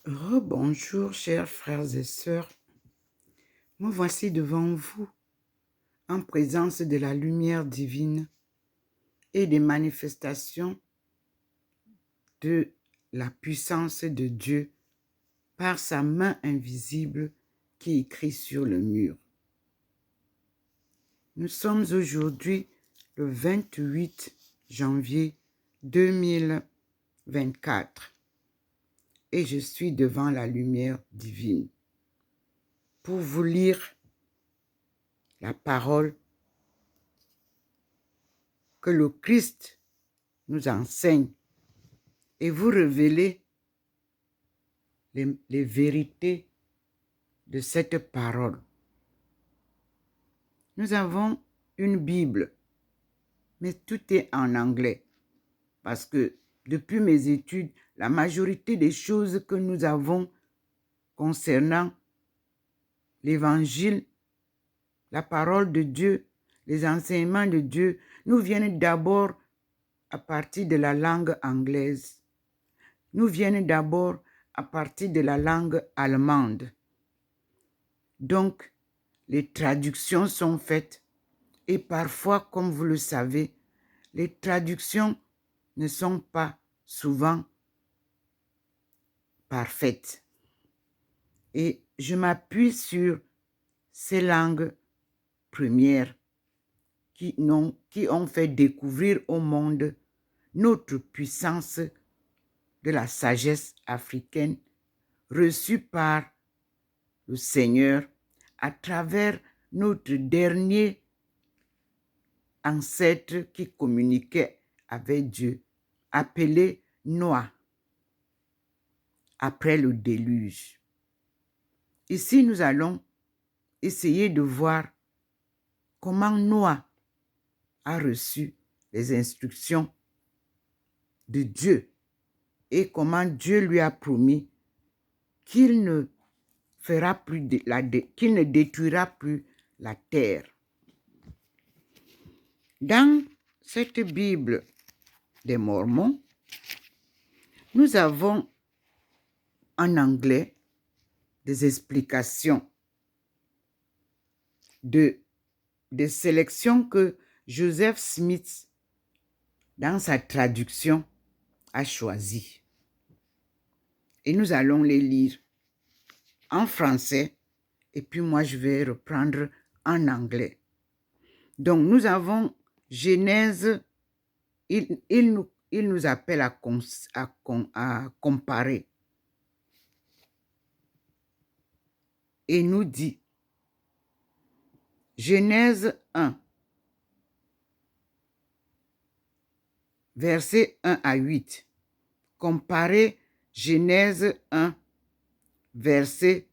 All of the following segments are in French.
Rebonjour, chers frères et sœurs. Me voici devant vous, en présence de la lumière divine et des manifestations de la puissance de Dieu par sa main invisible qui écrit sur le mur. Nous sommes aujourd'hui le 28 janvier 2024 et je suis devant la lumière divine pour vous lire la parole que le Christ nous enseigne et vous révéler les vérités de cette parole. Nous avons une Bible, mais tout est en anglais parce que depuis mes études, la majorité des choses que nous avons concernant l'évangile, la parole de Dieu, les enseignements de Dieu, nous viennent d'abord à partir de la langue anglaise. Nous viennent d'abord à partir de la langue allemande. Donc, les traductions sont faites et parfois, comme vous le savez, les traductions ne sont pas souvent parfaites. Et je m'appuie sur ces langues premières qui ont fait découvrir au monde notre puissance de la sagesse africaine reçue par le Seigneur à travers notre dernier ancêtre qui communiquait avec Dieu, appelé Noah, après le déluge. Ici, nous allons essayer de voir comment Noah a reçu les instructions de Dieu et comment Dieu lui a promis qu'il ne qu'il ne détruira plus la terre. Dans cette Bible des Mormons, nous avons en anglais des explications de sélections que Joseph Smith, dans sa traduction, a choisies. Et nous allons les lire en français et puis moi je vais reprendre en anglais. Donc nous avons Genèse, il nous appelle à comparer. Et nous dit, Genèse 1, versets 1 à 8. Comparer Genèse 1, verset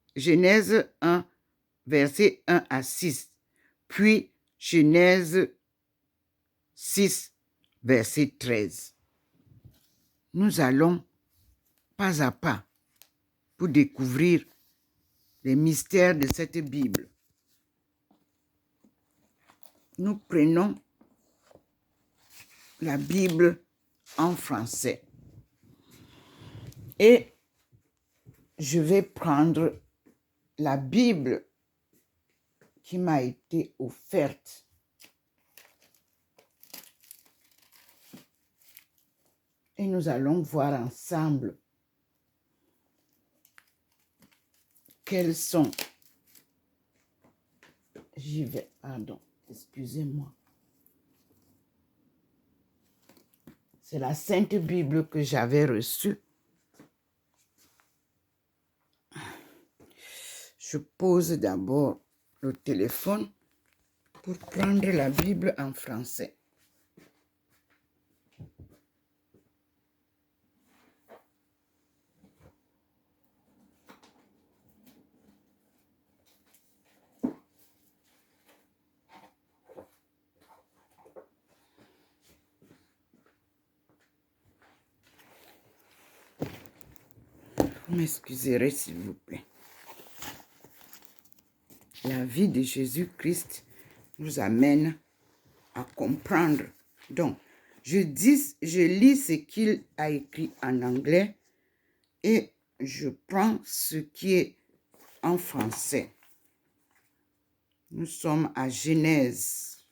1 à 6. Puis Genèse 6, verset 13. Nous allons pas à pas pour découvrir les mystères de cette Bible. Nous prenons la Bible en français. Et je vais prendre la Bible qui m'a été offerte. Et nous allons voir ensemble quels sont... J'y vais, pardon, excusez-moi. C'est la Sainte Bible que j'avais reçue. Je pose d'abord le téléphone pour prendre la Bible en français. Vous m'excuserez s'il vous plaît. La vie de Jésus-Christ nous amène à comprendre. Donc, je lis ce qu'il a écrit en anglais et je prends ce qui est en français. Nous sommes à Genèse.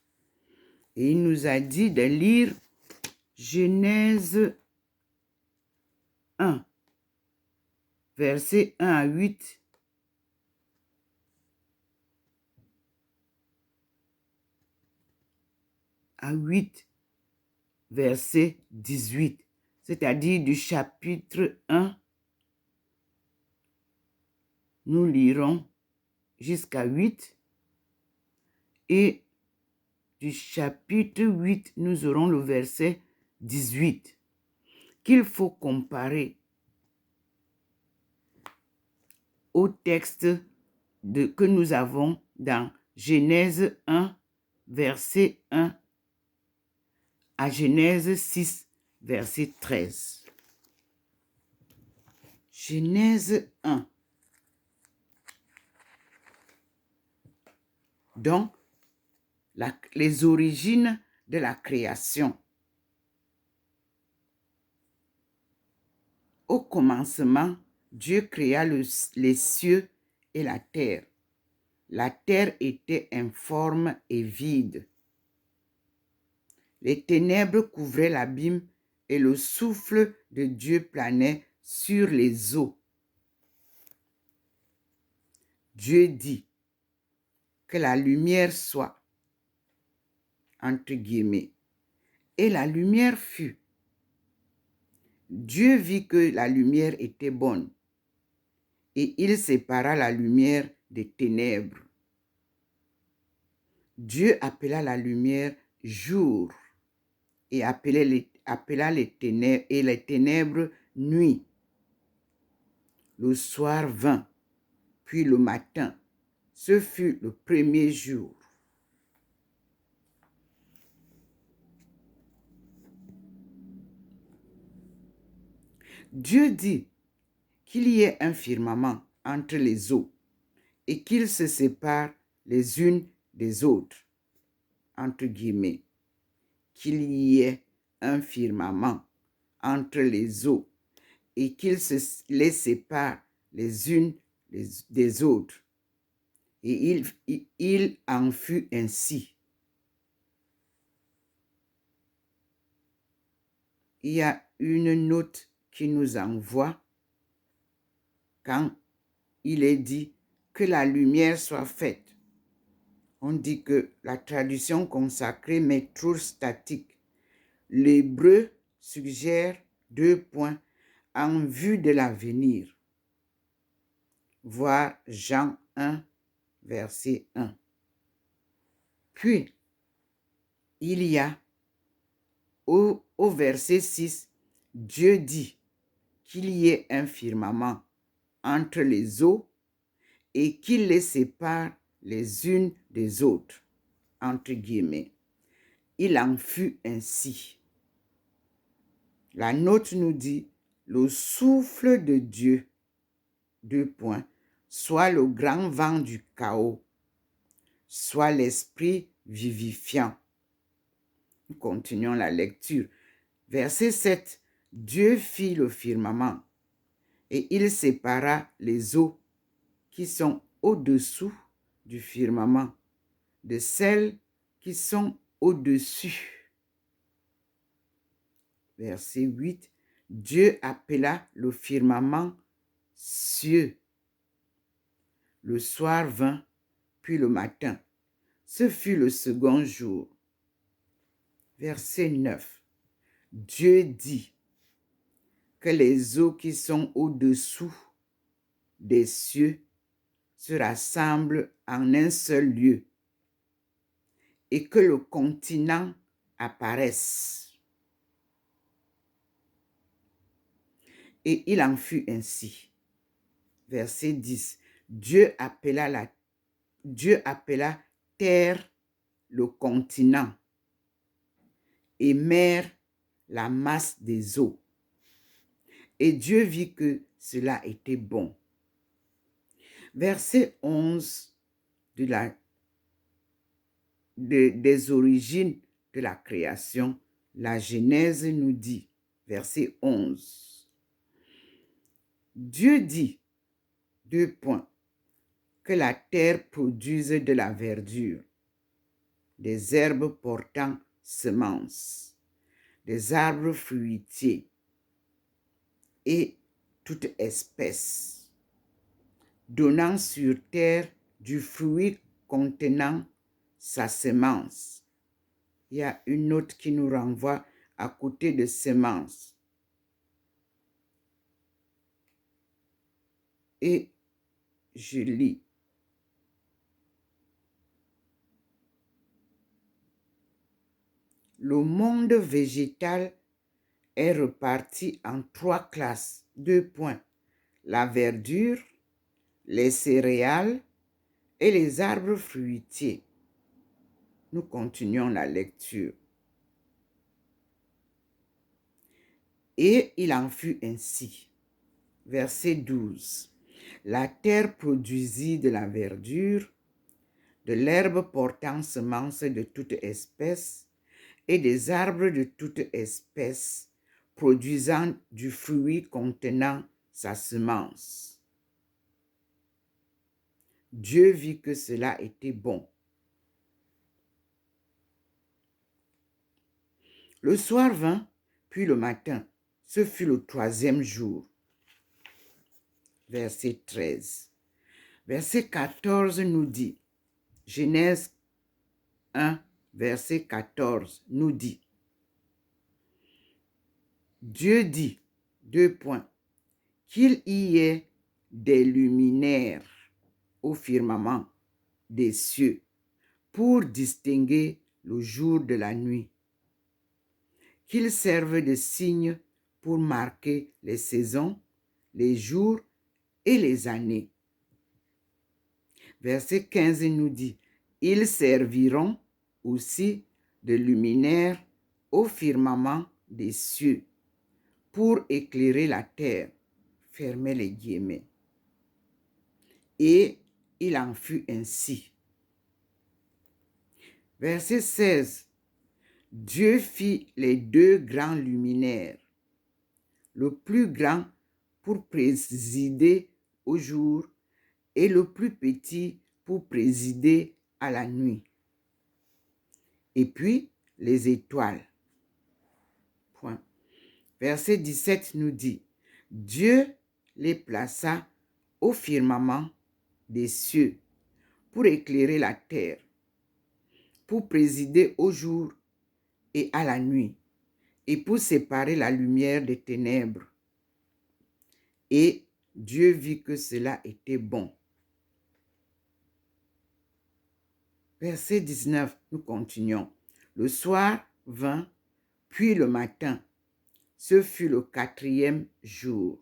Et il nous a dit de lire Genèse 1, versets 1 à 8. À 8, verset 18. C'est-à-dire du chapitre 1, nous lirons jusqu'à 8. Et du chapitre 8, nous aurons le verset 18, qu'il faut comparer au texte que nous avons dans Genèse 1, verset 1 à Genèse 6, verset 13. Genèse 1. Donc, les origines de la création. Au commencement, Dieu créa les cieux et la terre. La terre était informe et vide. Les ténèbres couvraient l'abîme et le souffle de Dieu planait sur les eaux. Dieu dit que la lumière soit, entre guillemets, et la lumière fut. Dieu vit que la lumière était bonne et il sépara la lumière des ténèbres. Dieu appela la lumière jour et appela les ténèbres nuit. Le soir vint, puis le matin. Ce fut le premier jour. Dieu dit qu'il y ait un firmament entre les eaux et qu'ils se séparent les unes des autres, entre guillemets, qu'il y ait un firmament entre les eaux et qu'ils les séparent les unes des autres. Et il en fut ainsi. Il y a une note qui nous envoie quand il est dit que la lumière soit faite. On dit que la traduction consacrée met toujours statique. L'hébreu suggère 2 points en vue de l'avenir. Voir Jean 1, verset 1. Puis, il y a au verset 6, Dieu dit qu'il y ait un firmament entre les eaux et qu'il les sépare les unes des autres, entre guillemets. Il en fut ainsi. La note nous dit le souffle de Dieu, 2 points, soit le grand vent du chaos, soit l'esprit vivifiant. Nous continuons la lecture. Verset 7. Dieu fit le firmament et il sépara les eaux qui sont au-dessous du firmament de celles qui sont au-dessus. Verset 8. Dieu appela le firmament cieux. Le soir vint, puis le matin. Ce fut le second jour. Verset 9. Dieu dit que les eaux qui sont au-dessous des cieux se rassemblent en un seul lieu et que le continent apparaisse. Et il en fut ainsi. Verset 10. Dieu appela terre le continent et mer la masse des eaux. Et Dieu vit que cela était bon. Verset 11 des origines de la création, la Genèse nous dit, verset 11, Dieu dit, deux points, que la terre produise de la verdure, des herbes portant semences, des arbres fruitiers et toute espèce, donnant sur terre du fruit contenant sa semence. Il y a une note qui nous renvoie à côté de semence. Et je lis. Le monde végétal est reparti en 3 classes. Deux points. La verdure, les céréales et les arbres fruitiers. Nous continuons la lecture. Et il en fut ainsi. Verset 12. La terre produisit de la verdure, de l'herbe portant semences de toute espèce, et des arbres de toute espèce, produisant du fruit contenant sa semence. Dieu vit que cela était bon. Le soir vint, puis le matin. Ce fut le 3e jour. Verset 13. Verset 14 nous dit, Genèse 1, verset 14 nous dit, Dieu dit, deux points, qu'il y ait des luminaires au firmament des cieux pour distinguer le jour de la nuit, qu'ils servent de signes pour marquer les saisons, les jours et les années. Verset 15 nous dit, ils serviront aussi de luminaires au firmament des cieux pour éclairer la terre. Fermez les guillemets. Et il en fut ainsi. Verset 16. Dieu fit les 2 grands luminaires, le plus grand pour présider au jour et le plus petit pour présider à la nuit. Et puis les étoiles. Point. Verset 17 nous dit, Dieu les plaça au firmament des cieux pour éclairer la terre, pour présider au jour et à la nuit, et pour séparer la lumière des ténèbres. Et Dieu vit que cela était bon. Verset 19, nous continuons. Le soir vint, puis le matin. Ce fut le 4e jour.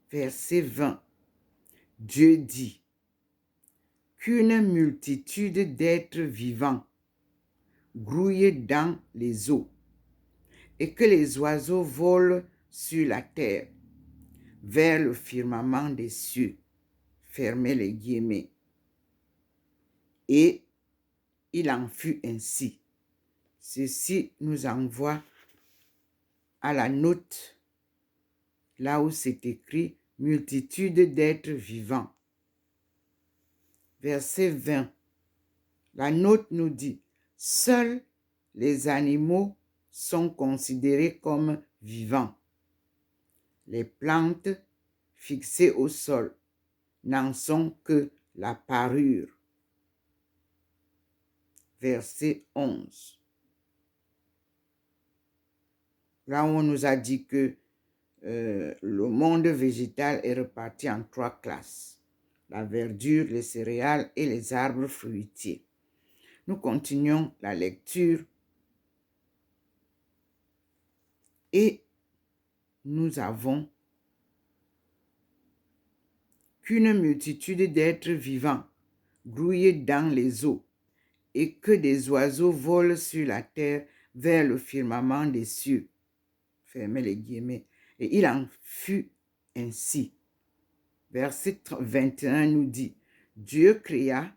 Verset 20. Dieu dit, qu'une multitude d'êtres vivants grouillent dans les eaux et que les oiseaux volent sur la terre vers le firmament des cieux. Fermez les guillemets. Et il en fut ainsi. Ceci nous envoie à la note, là où c'est écrit « multitude d'êtres vivants ». Verset 20. La note nous dit « Seuls les animaux sont considérés comme vivants. Les plantes fixées au sol n'en sont que la parure. » Verset 11. Là où on nous a dit que le monde végétal est reparti en 3 classes. La verdure, les céréales et les arbres fruitiers. Nous continuons la lecture et nous avons qu'une multitude d'êtres vivants grouillent dans les eaux et que des oiseaux volent sur la terre vers le firmament des cieux. Fermez les guillemets. Et il en fut ainsi. Verset 21 nous dit, Dieu créa,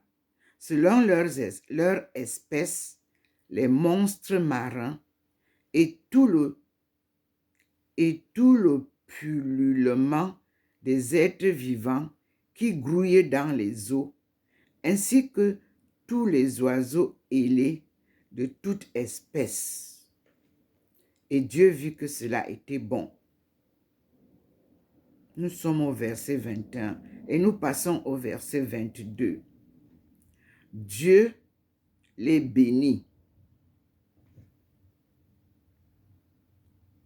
selon leur espèce, les monstres marins et tout le et tout le pullulement des êtres vivants qui grouillent dans les eaux, ainsi que tous les oiseaux ailés de toute espèce. Et Dieu vit que cela était bon. Nous sommes au verset 21 et nous passons au verset 22. Dieu les bénit.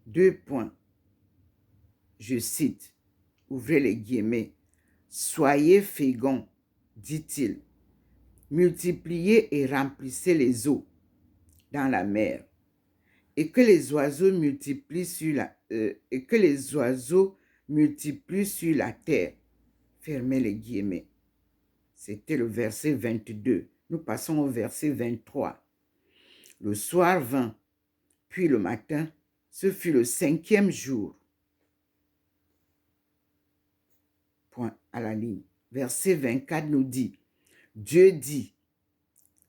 2 points. Je cite, ouvrez les guillemets. Soyez féconds, dit-il. Multipliez et remplissez les eaux dans la mer, et que les oiseaux multiplient sur la terre. Fermez les guillemets. C'était le verset 22. Nous passons au verset 23. Le soir vint, puis le matin, ce fut le 5e jour. Point à la ligne. Verset 24 nous dit, Dieu dit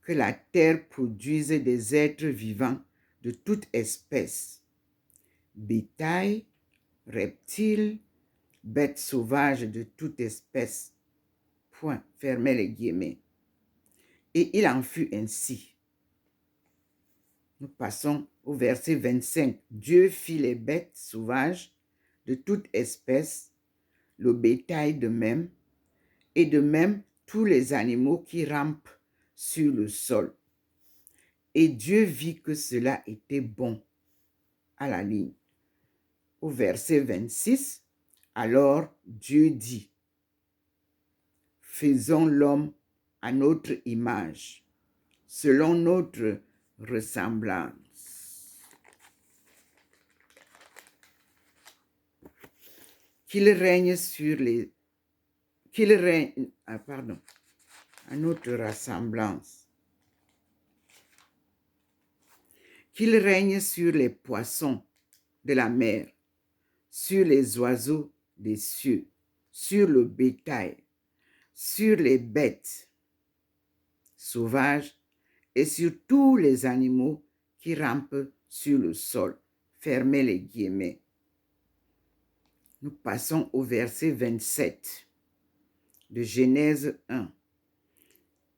que la terre produise des êtres vivants de toute espèce, bétail, reptiles, bêtes sauvages de toute espèce. Point, fermez les guillemets. Et il en fut ainsi. Nous passons au verset 25. Dieu fit les bêtes sauvages de toute espèce, le bétail de même, et de même tous les animaux qui rampent sur le sol. Et Dieu vit que cela était bon. À la ligne. Au verset 26, alors Dieu dit, faisons l'homme à notre image, selon notre ressemblance. Qu'il règne à notre ressemblance. Qu'il règne sur les poissons de la mer, sur les oiseaux des cieux, sur le bétail, sur les bêtes sauvages et sur tous les animaux qui rampent sur le sol. Fermez les guillemets. Nous passons au verset 27 de Genèse 1.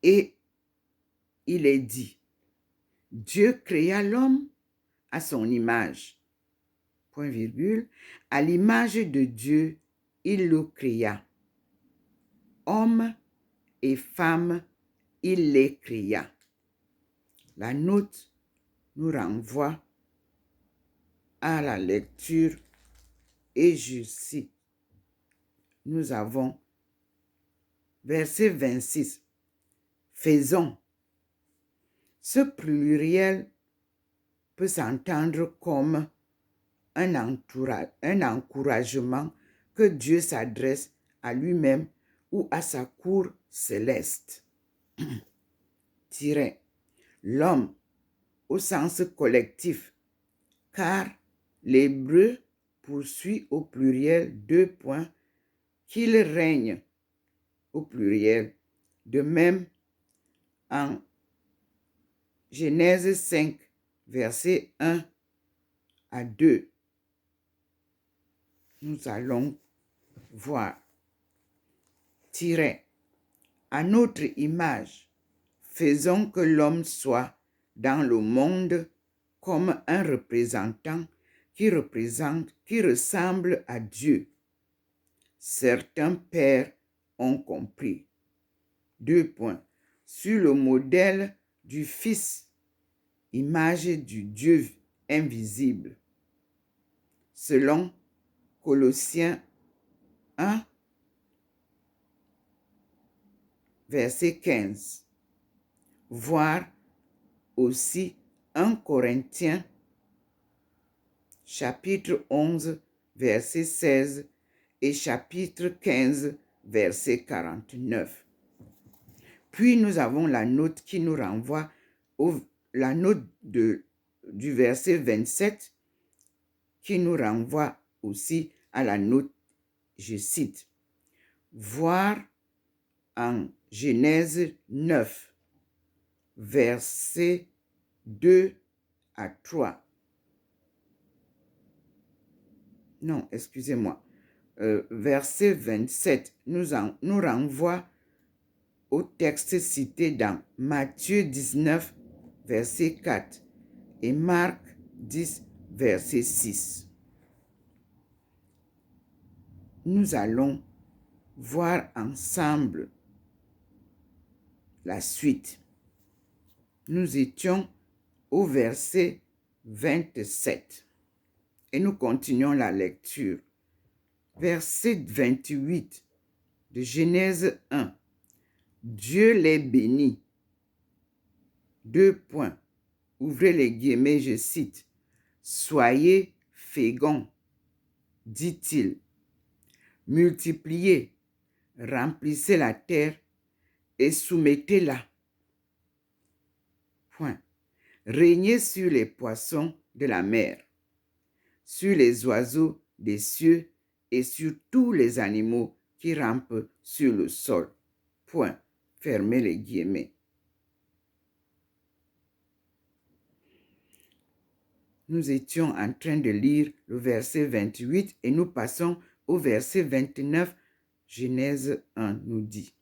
Et il est dit, Dieu créa l'homme à son image. Point virgule. À l'image de Dieu, il le créa. Homme et femme, il les créa. La note nous renvoie à la lecture et je cite. Nous avons verset 26. Faisons. Ce pluriel peut s'entendre comme un encouragement que Dieu s'adresse à lui-même ou à sa cour céleste. L'homme au sens collectif, car l'hébreu poursuit au pluriel 2 points, qu'il règne au pluriel. De même, en Genèse 5, versets 1 à 2, nous allons voir. À notre image, faisons que l'homme soit dans le monde comme un représentant qui ressemble à Dieu. Certains pères ont compris. 2 points. Sur le modèle du Fils, image du Dieu invisible. Selon Colossiens 1, verset 15. Voir aussi 1 Corinthiens, chapitre 11, verset 16 et chapitre 15, verset 49. Puis nous avons la note qui nous renvoie la note du verset 27 qui nous renvoie aussi à la note, je cite, voir en Genèse 9, versets 2 à 3. Non, excusez-moi. Verset 27 nous renvoie au texte cité dans Matthieu 19, verset 4 et Marc 10, verset 6. Nous allons voir ensemble la suite. Nous étions au verset 27 et nous continuons la lecture. Verset 28 de Genèse 1. Dieu les bénit. Ouvrez les guillemets, je cite. Soyez féconds, dit-il. Multipliez, remplissez la terre et soumettez-la. Régnez sur les poissons de la mer, sur les oiseaux des cieux et sur tous les animaux qui rampent sur le sol. Fermez les guillemets. Nous étions en train de lire le verset 28 et nous passons au verset 29. Genèse 1 nous dit,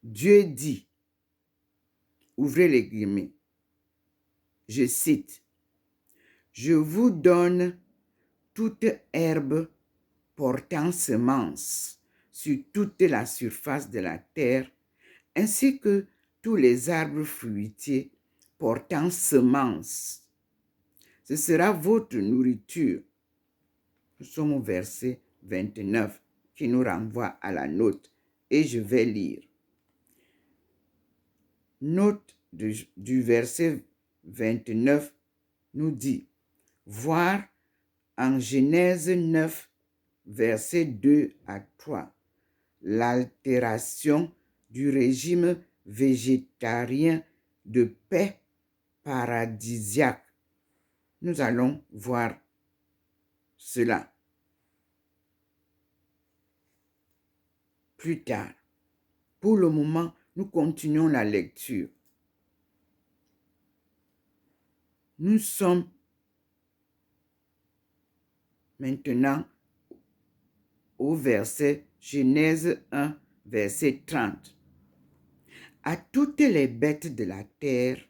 Dieu dit, ouvrez les guillemets, je cite, je vous donne toute herbe portant semence sur toute la surface de la terre, ainsi que tous les arbres fruitiers portant semence. Ce sera votre nourriture. Nous sommes au verset 29 qui nous renvoie à la note et je vais lire. Note du verset 29 nous dit, voir en Genèse 9, verset 2 à 3, l'altération du régime végétarien de paix paradisiaque. Nous allons voir cela plus tard. Pour le moment, nous continuons la lecture. Nous sommes maintenant au verset Genèse 1, verset 30. À toutes les bêtes de la terre,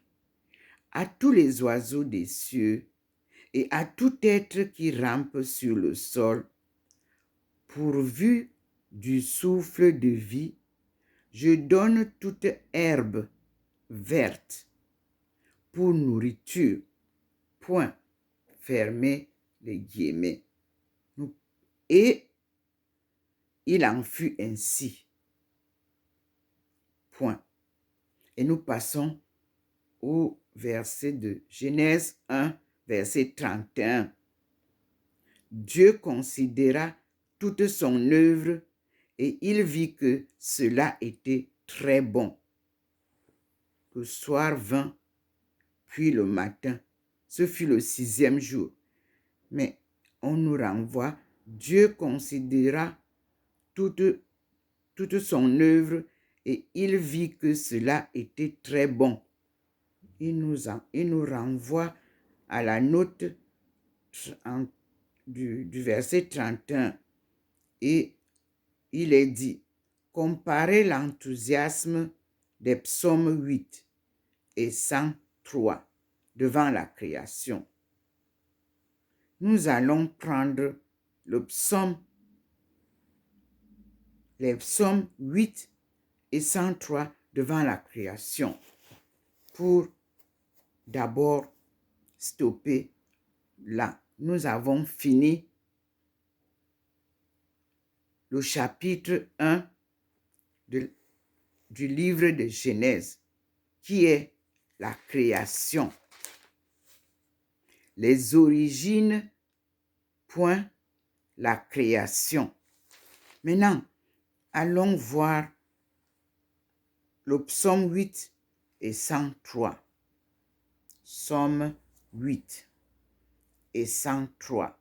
à tous les oiseaux des cieux et à tout être qui rampe sur le sol, pourvu du souffle de vie, je donne toute herbe verte pour nourriture. Fermez les guillemets. Et il en fut ainsi. Et nous passons au verset de Genèse 1, verset 31. Dieu considéra toute son œuvre et il vit que cela était très bon. Le soir vint, puis le matin. Ce fut le 6e jour. Mais on nous renvoie, Dieu considéra toute son œuvre et il vit que cela était très bon. Il nous renvoie à la note du verset 31 et il est dit, comparez l'enthousiasme des psaumes 8 et 103 devant la création. Nous allons prendre les psaumes 8 et 103 devant la création pour d'abord stopper là. Nous avons fini le chapitre 1 du livre de Genèse, qui est la création. Les origines, la création. Maintenant, allons voir le psaume 8 et 103. Psaume 8 et 103.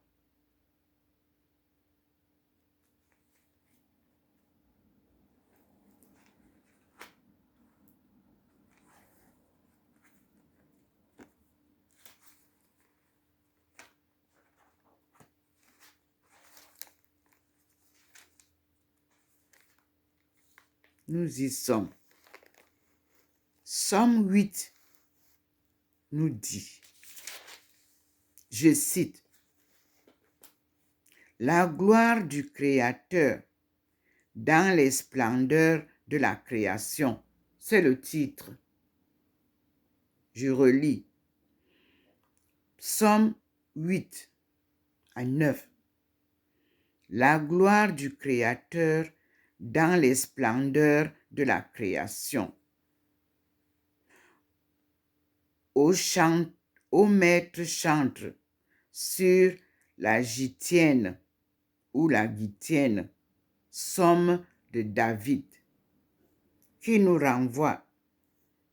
Nous y sommes. Somme 8 nous dit, je cite, « La gloire du Créateur dans les splendeurs de la création. » C'est le titre. Je relis. Psaume 8 à 9. La gloire du Créateur dans les splendeurs de la création. Ô maître chantre sur la gitienne ou la guitienne, somme de David, qui nous renvoie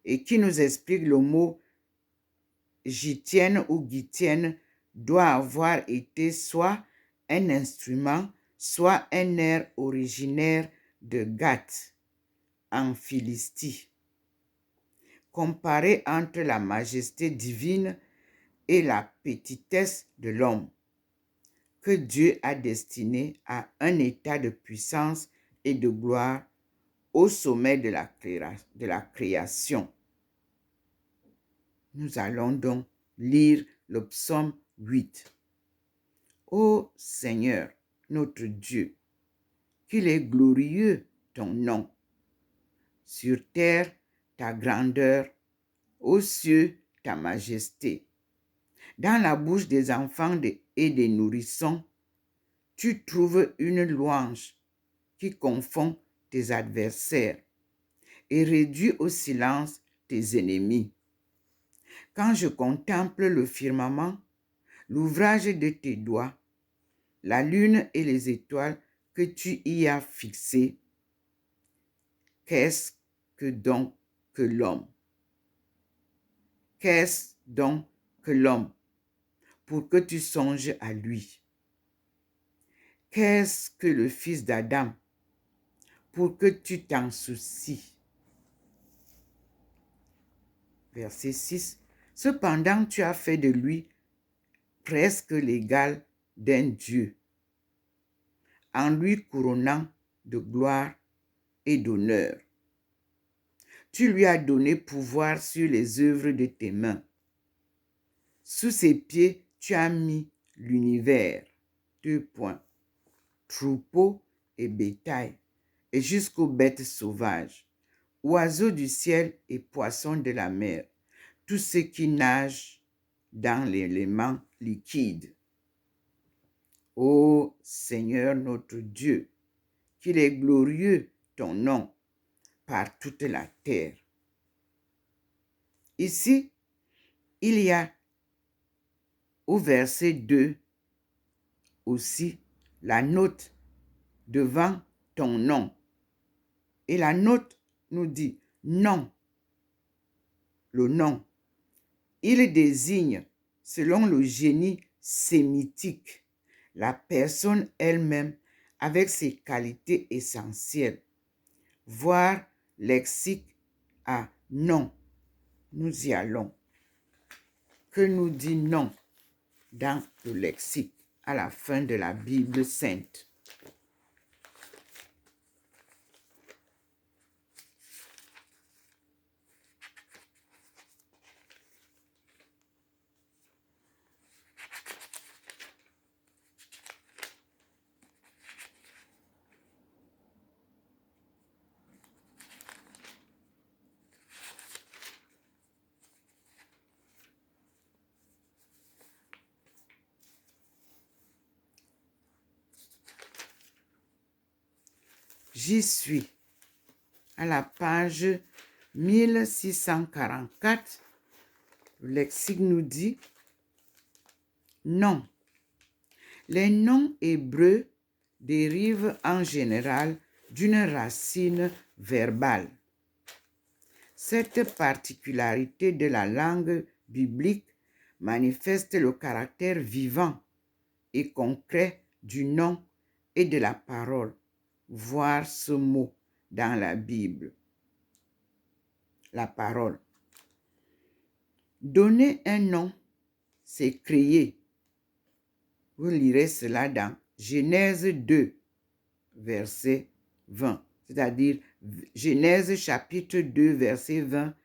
et qui nous explique le mot gitienne ou guitienne doit avoir été soit un instrument, soit un air originaire de Gath, en Philistie. Comparé entre la majesté divine et la petitesse de l'homme, que Dieu a destiné à un état de puissance et de gloire au sommet de la création. Nous allons donc lire le psaume 8. Ô Seigneur, notre Dieu, qu'il est glorieux ton nom. Sur terre, ta grandeur, aux cieux, ta majesté. Dans la bouche des enfants et des nourrissons, tu trouves une louange qui confond tes adversaires et réduit au silence tes ennemis. Quand je contemple le firmament, l'ouvrage de tes doigts, la lune et les étoiles que tu y as fixées, qu'est-ce que donc que l'homme? Qu'est-ce donc que l'homme pour que tu songes à lui? Qu'est-ce que le fils d'Adam pour que tu t'en soucies? Verset 6. Cependant, tu as fait de lui presque l'égal d'un Dieu, en lui couronnant de gloire et d'honneur. Tu lui as donné pouvoir sur les œuvres de tes mains. Sous ses pieds, tu as mis l'univers. 2 points. Troupeaux et bétail, et jusqu'aux bêtes sauvages, oiseaux du ciel et poissons de la mer, tous ceux qui nagent dans l'élément liquide. Ô Seigneur notre Dieu, qu'il est glorieux ton nom par toute la terre. Ici, il y a au verset 2 aussi la note devant ton nom. Et la note nous dit non. Le nom. Il désigne, selon le génie sémitique, la personne elle-même avec ses qualités essentielles. Voir lexique à non. Nous y allons. Que nous dit non dans le lexique à la fin de la Bible sainte? J'y suis. À la page 1644, le lexique nous dit non. Les noms hébreux dérivent en général d'une racine verbale. Cette particularité de la langue biblique manifeste le caractère vivant et concret du nom et de la parole. Voir ce mot dans la Bible. La parole. Donner un nom, c'est créer. Vous lirez cela dans Genèse 2, verset 20. c'est-à-dire Genèse chapitre 2, verset 20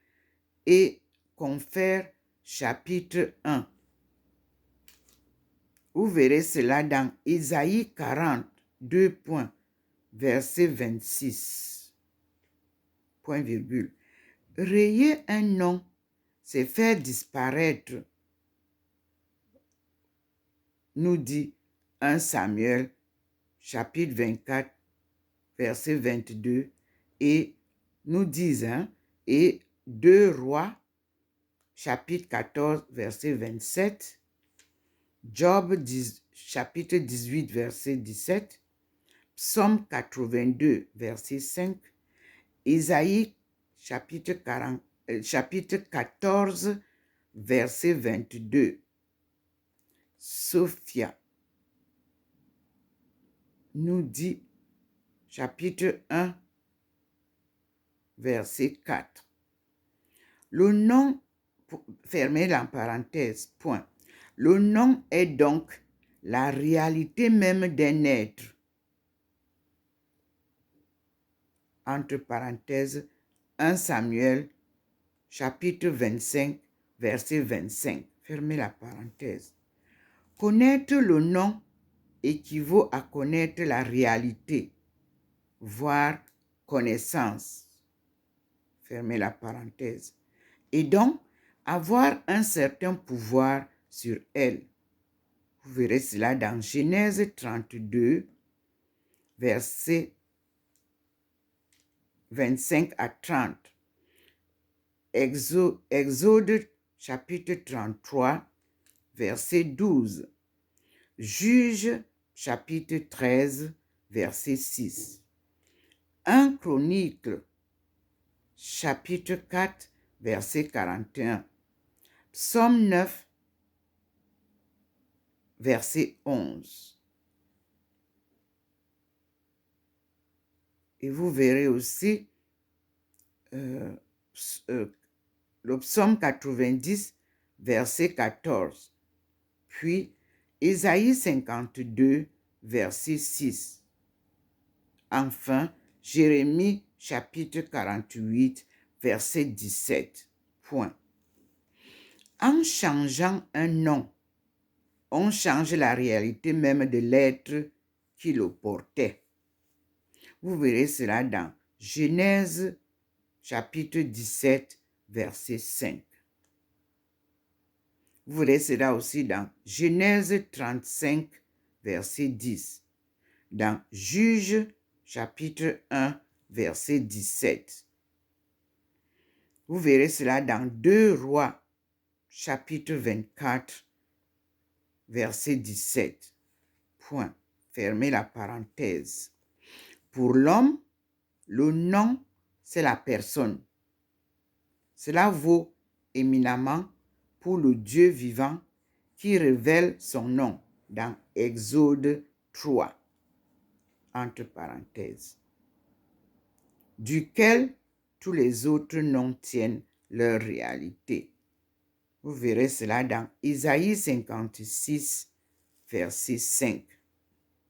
et Confères chapitre 1. Vous verrez cela dans Isaïe 40, 2 points, verset 26, point virgule. Rayer un nom, c'est faire disparaître, nous dit 1 Samuel, chapitre 24, verset 22, et nous disent, et 2 Rois, chapitre 14, verset 27, Job 10, chapitre 18, verset 17, Psaume 82, verset 5, Isaïe, chapitre 14, verset 22. Sophia nous dit, chapitre 1, verset 4. Le nom, fermez la parenthèse, point. Le nom est donc la réalité même d'un être. Entre parenthèses, 1 Samuel, chapitre 25, verset 25. Fermez la parenthèse. Connaître le nom équivaut à connaître la réalité, voire connaissance. Fermez la parenthèse. Et donc, avoir un certain pouvoir sur elle. Vous verrez cela dans Genèse 32, versets 25 à 30. Exode chapitre 33, verset 12. Juge chapitre 13, verset 6. 1 Chronique chapitre 4, verset 41. Psaume 9, verset 11. Et vous verrez aussi le psaume 90, verset 14. Puis Ésaïe 52, verset 6. Enfin, Jérémie chapitre 48, verset 17. Point. En changeant un nom, on change la réalité même de l'être qui le portait. Vous verrez cela dans Genèse chapitre 17, verset 5. Vous verrez cela aussi dans Genèse 35, verset 10. Dans Juge chapitre 1, verset 17. Vous verrez cela dans 2 Rois chapitre 24, verset 17. Point. Fermez la parenthèse. Pour l'homme, le nom, c'est la personne. Cela vaut éminemment pour le Dieu vivant qui révèle son nom dans Exode 3, entre parenthèses, duquel tous les autres noms tiennent leur réalité. Vous verrez cela dans Isaïe 56, verset 5.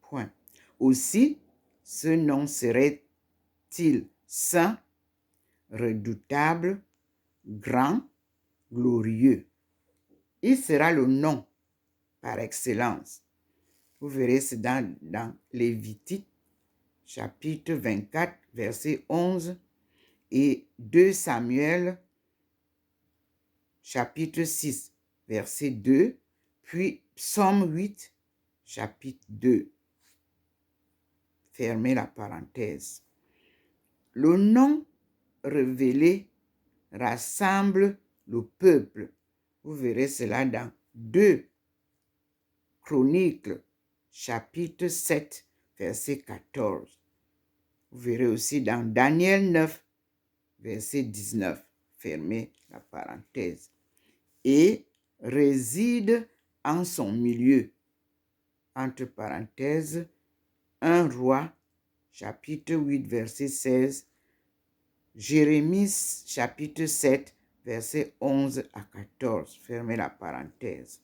Point. Aussi, ce nom serait-il saint, redoutable, grand, glorieux. Il sera le nom par excellence. Vous verrez cela dans Lévitique, chapitre 24, verset 11, et 2 Samuel, chapitre 6, verset 2, puis Psaume 8, chapitre 2. Fermez la parenthèse. Le nom révélé rassemble le peuple. Vous verrez cela dans 2 Chroniques, chapitre 7, verset 14. Vous verrez aussi dans Daniel 9, verset 19. Fermez la parenthèse. Et réside en son milieu. Entre parenthèses, 1 Roi, chapitre 8, verset 16. Jérémie, chapitre 7, verset 11 à 14. Fermez la parenthèse.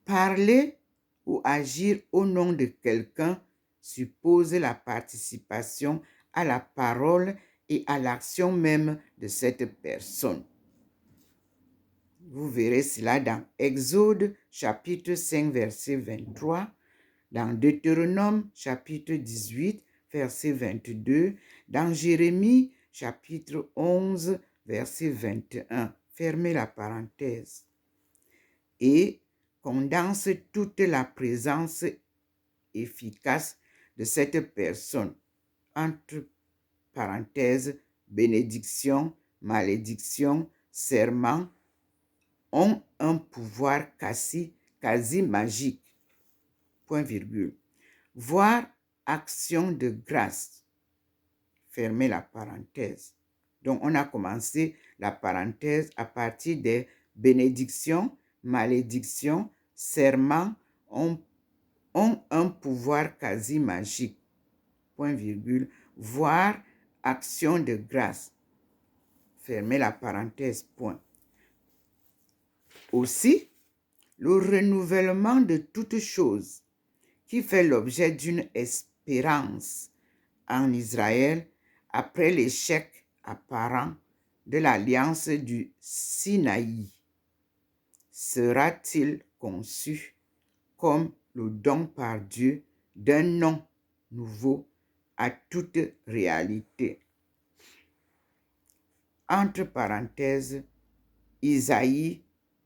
Parler ou agir au nom de quelqu'un suppose la participation à la parole et à l'action même de cette personne. Vous verrez cela dans Exode chapitre 5 verset 23, dans Deutéronome chapitre 18 verset 22, dans Jérémie chapitre 11 verset 21. Fermez la parenthèse. Et condense toute la présence efficace de cette personne. Entre parenthèses, bénédiction, malédiction, serment, ont un pouvoir quasi magique. Point virgule. Voir action de grâce. Fermez la parenthèse. Donc, on a commencé la parenthèse à partir des bénédictions, malédictions, serments ont un pouvoir quasi magique. Point virgule. Voir action de grâce. Fermez la parenthèse. Point. Aussi, le renouvellement de toutes choses qui fait l'objet d'une espérance en Israël après l'échec apparent de l'alliance du Sinaï sera-t-il conçu comme le don par Dieu d'un nom nouveau à toute réalité. Entre parenthèses, Isaïe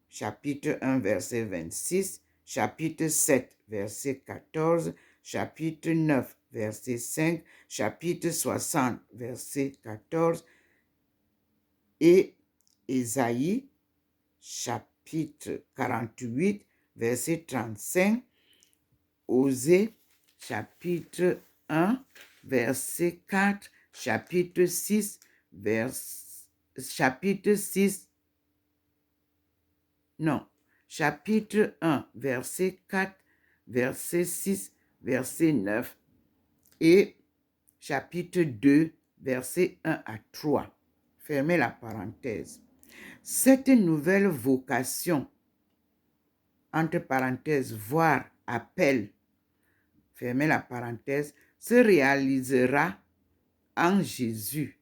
chapitre 1 verset 26, chapitre 7 verset 14, chapitre 9 verset 5, chapitre 60 verset 14 et Isaïe chapitre 48 verset 35, Osée chapitre 1 verset 4, chapitre 6 chapitre 1 verset 4, verset 6, verset 9 et chapitre 2 verset 1 à 3. Fermez la parenthèse. Cette nouvelle vocation, entre parenthèses, voire appel, fermez la parenthèse, se réalisera en Jésus.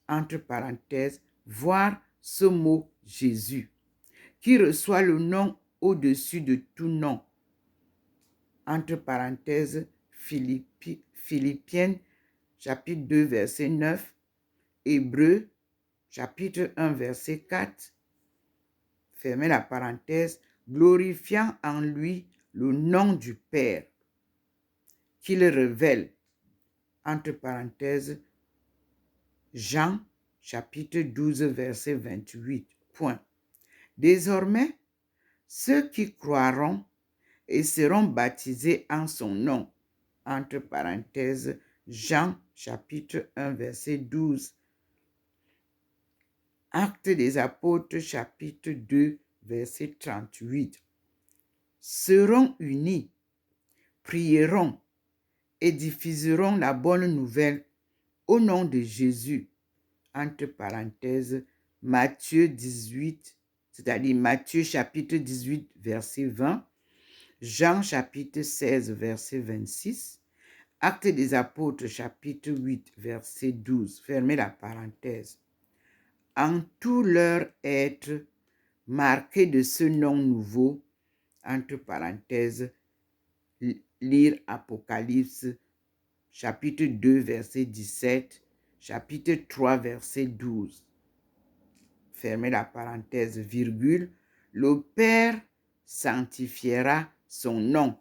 Entre parenthèses, voir ce mot Jésus, qui reçoit le nom au-dessus de tout nom. Entre parenthèses, Philippiens, chapitre 2, verset 9, Hébreux, chapitre 1, verset 4, fermez la parenthèse, glorifiant en lui le nom du Père, qu'il révèle, entre parenthèses, Jean, chapitre 12, verset 28, point. Désormais, ceux qui croiront et seront baptisés en son nom, entre parenthèses, Jean, chapitre 1, verset 12, Actes des apôtres, chapitre 2, verset 38, seront unis, prieront et diffuseront la bonne nouvelle au nom de Jésus, entre parenthèses, Matthieu 18, c'est-à-dire Matthieu chapitre 18, verset 20, Jean chapitre 16, verset 26, Actes des apôtres chapitre 8, verset 12, fermez la parenthèse. En tout leur être marqué de ce nom nouveau, entre parenthèses, lire Apocalypse chapitre 2, verset 17, chapitre 3, verset 12. Fermez la parenthèse, virgule, le Père sanctifiera son nom.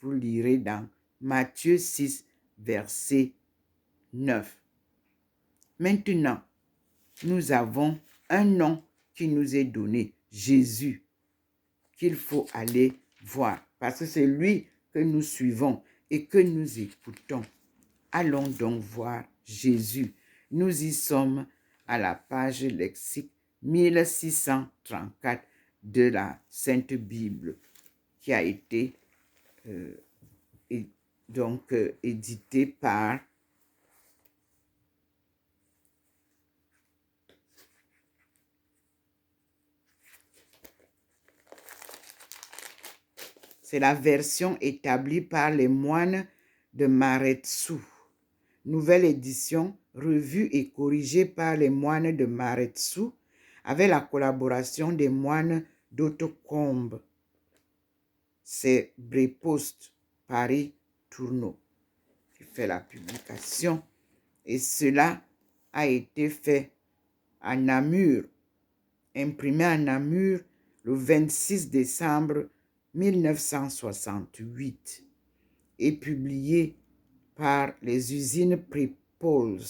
Vous lirez dans Matthieu 6, verset 9. Maintenant, nous avons un nom qui nous est donné, Jésus, qu'il faut aller voir, parce que c'est lui que nous suivons et que nous écoutons. Allons donc voir Jésus. Nous y sommes à la page lexique 1634 de la Sainte Bible, qui a été éditée par c'est la version établie par les moines de Maretsu. nouvelle édition, revue et corrigée par les moines de Maretsu, avec la collaboration des moines d'Hautecombe. C'est Brépost, Paris, Tourneau, qui fait la publication. Et cela a été fait à Namur, imprimé à Namur le 26 décembre 1968 et publié par les usines Prepols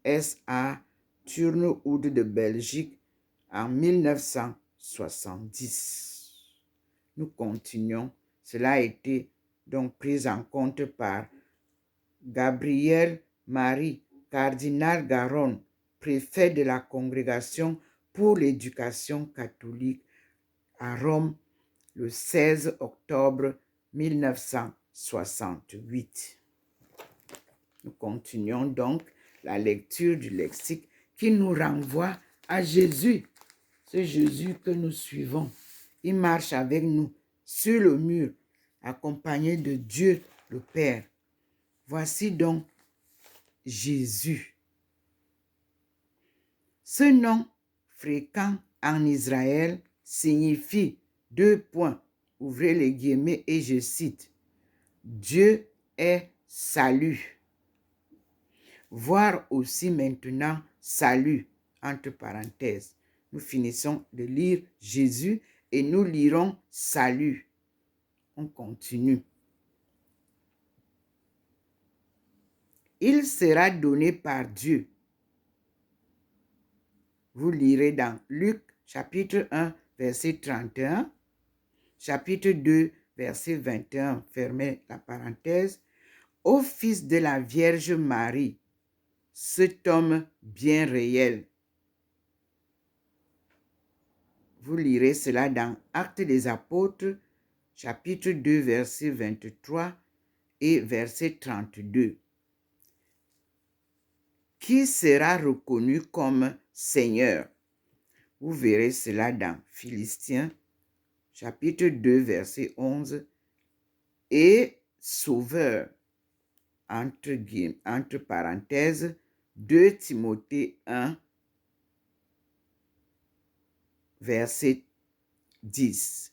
S.A. Turnhout de Belgique en 1970. Nous continuons. Cela a été donc pris en compte par Gabriel Marie, cardinal Garonne, préfet de la Congrégation pour l'éducation catholique à Rome le 16 octobre 1968. Nous continuons donc la lecture du lexique qui nous renvoie à Jésus. Ce Jésus que nous suivons. Il marche avec nous sur le mur, accompagné de Dieu le Père. Voici donc Jésus. Ce nom fréquent en Israël signifie ouvrez les guillemets et je cite, Dieu est salut. Voir aussi maintenant salut, entre parenthèses. Nous finissons de lire Jésus et nous lirons salut. On continue. Il sera donné par Dieu. Vous lirez dans Luc chapitre 1, verset 31, chapitre 2, verset 21, fermez la parenthèse, au fils de la Vierge Marie, cet homme bien réel. Vous lirez cela dans Actes des Apôtres, chapitre 2, verset 23 et verset 32. Qui sera reconnu comme Seigneur? Vous verrez cela dans Philistins, chapitre 2, verset 11, et Sauveur, entre parenthèses, 2 Timothée 1, verset 10,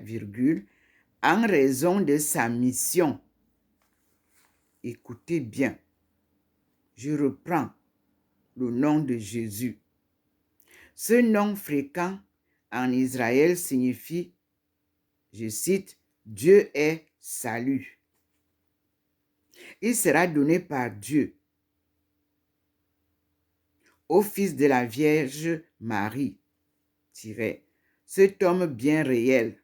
virgule, en raison de sa mission. Écoutez bien, je reprends le nom de Jésus. Ce nom fréquent en Israël signifie, je cite, Dieu est salut. Il sera donné par Dieu au fils de la Vierge Marie, cet homme bien réel,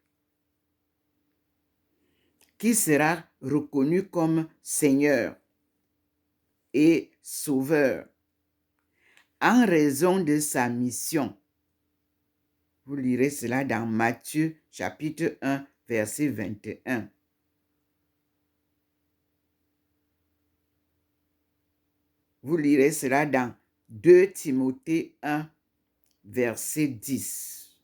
qui sera reconnu comme Seigneur et Sauveur en raison de sa mission. Vous lirez cela dans Matthieu chapitre 1, verset 21. Vous lirez cela dans 2 Timothée 1, verset 10.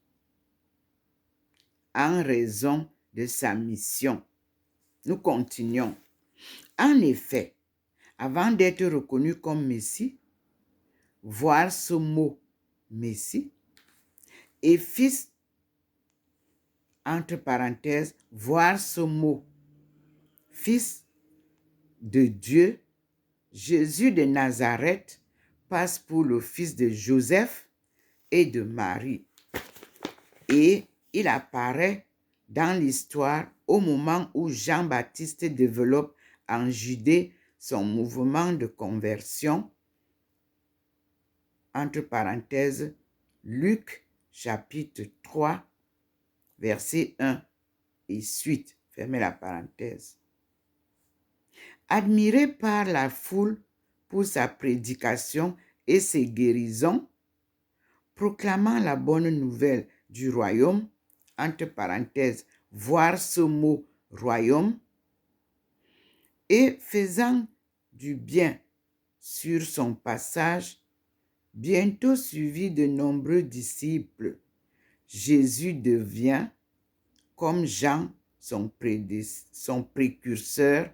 En raison de sa mission. Nous continuons. En effet, avant d'être reconnu comme Messie, voir ce mot Messie, et fils, entre parenthèses, voir ce mot fils de Dieu, Jésus de Nazareth passe pour le fils de Joseph et de Marie. Et il apparaît dans l'histoire au moment où Jean-Baptiste développe en Judée son mouvement de conversion, entre parenthèses, Luc chapitre 3, verset 1 et suite, fermez la parenthèse. Admiré par la foule pour sa prédication et ses guérisons, proclamant la bonne nouvelle du royaume, entre parenthèses, voir ce mot royaume, et faisant du bien sur son passage, bientôt suivi de nombreux disciples, Jésus devient, comme Jean, son précurseur,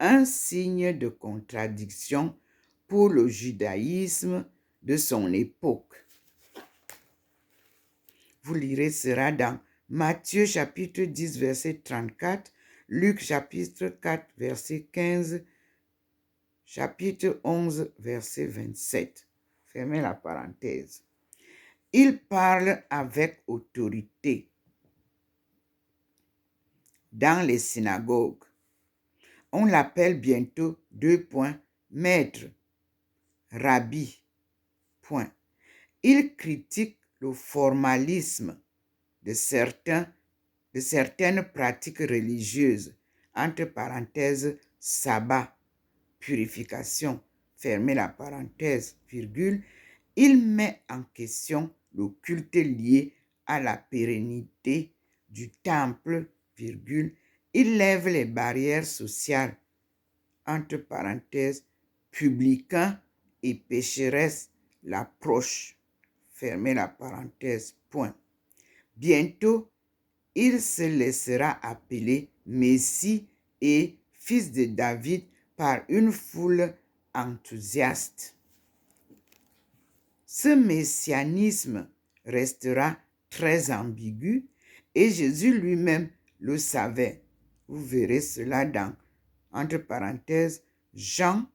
un signe de contradiction pour le judaïsme de son époque. Vous lirez cela dans Matthieu chapitre 10, verset 34, Luc chapitre 4, verset 15, chapitre 11, verset 27. Fermez la parenthèse. Il parle avec autorité dans les synagogues. On l'appelle bientôt maître, rabbi. Il critique le formalisme de certaines pratiques religieuses, entre parenthèses, sabbat, purification, fermez la parenthèse, virgule. Il met en question le culte lié à la pérennité du temple, virgule. Il lève les barrières sociales, entre parenthèses, publicains et pécheresses l'approche, fermez la parenthèse, point. Bientôt, il se laissera appeler Messie et fils de David par une foule enthousiaste. Ce messianisme restera très ambigu et Jésus lui-même le savait. Vous verrez cela dans, entre parenthèses, Jean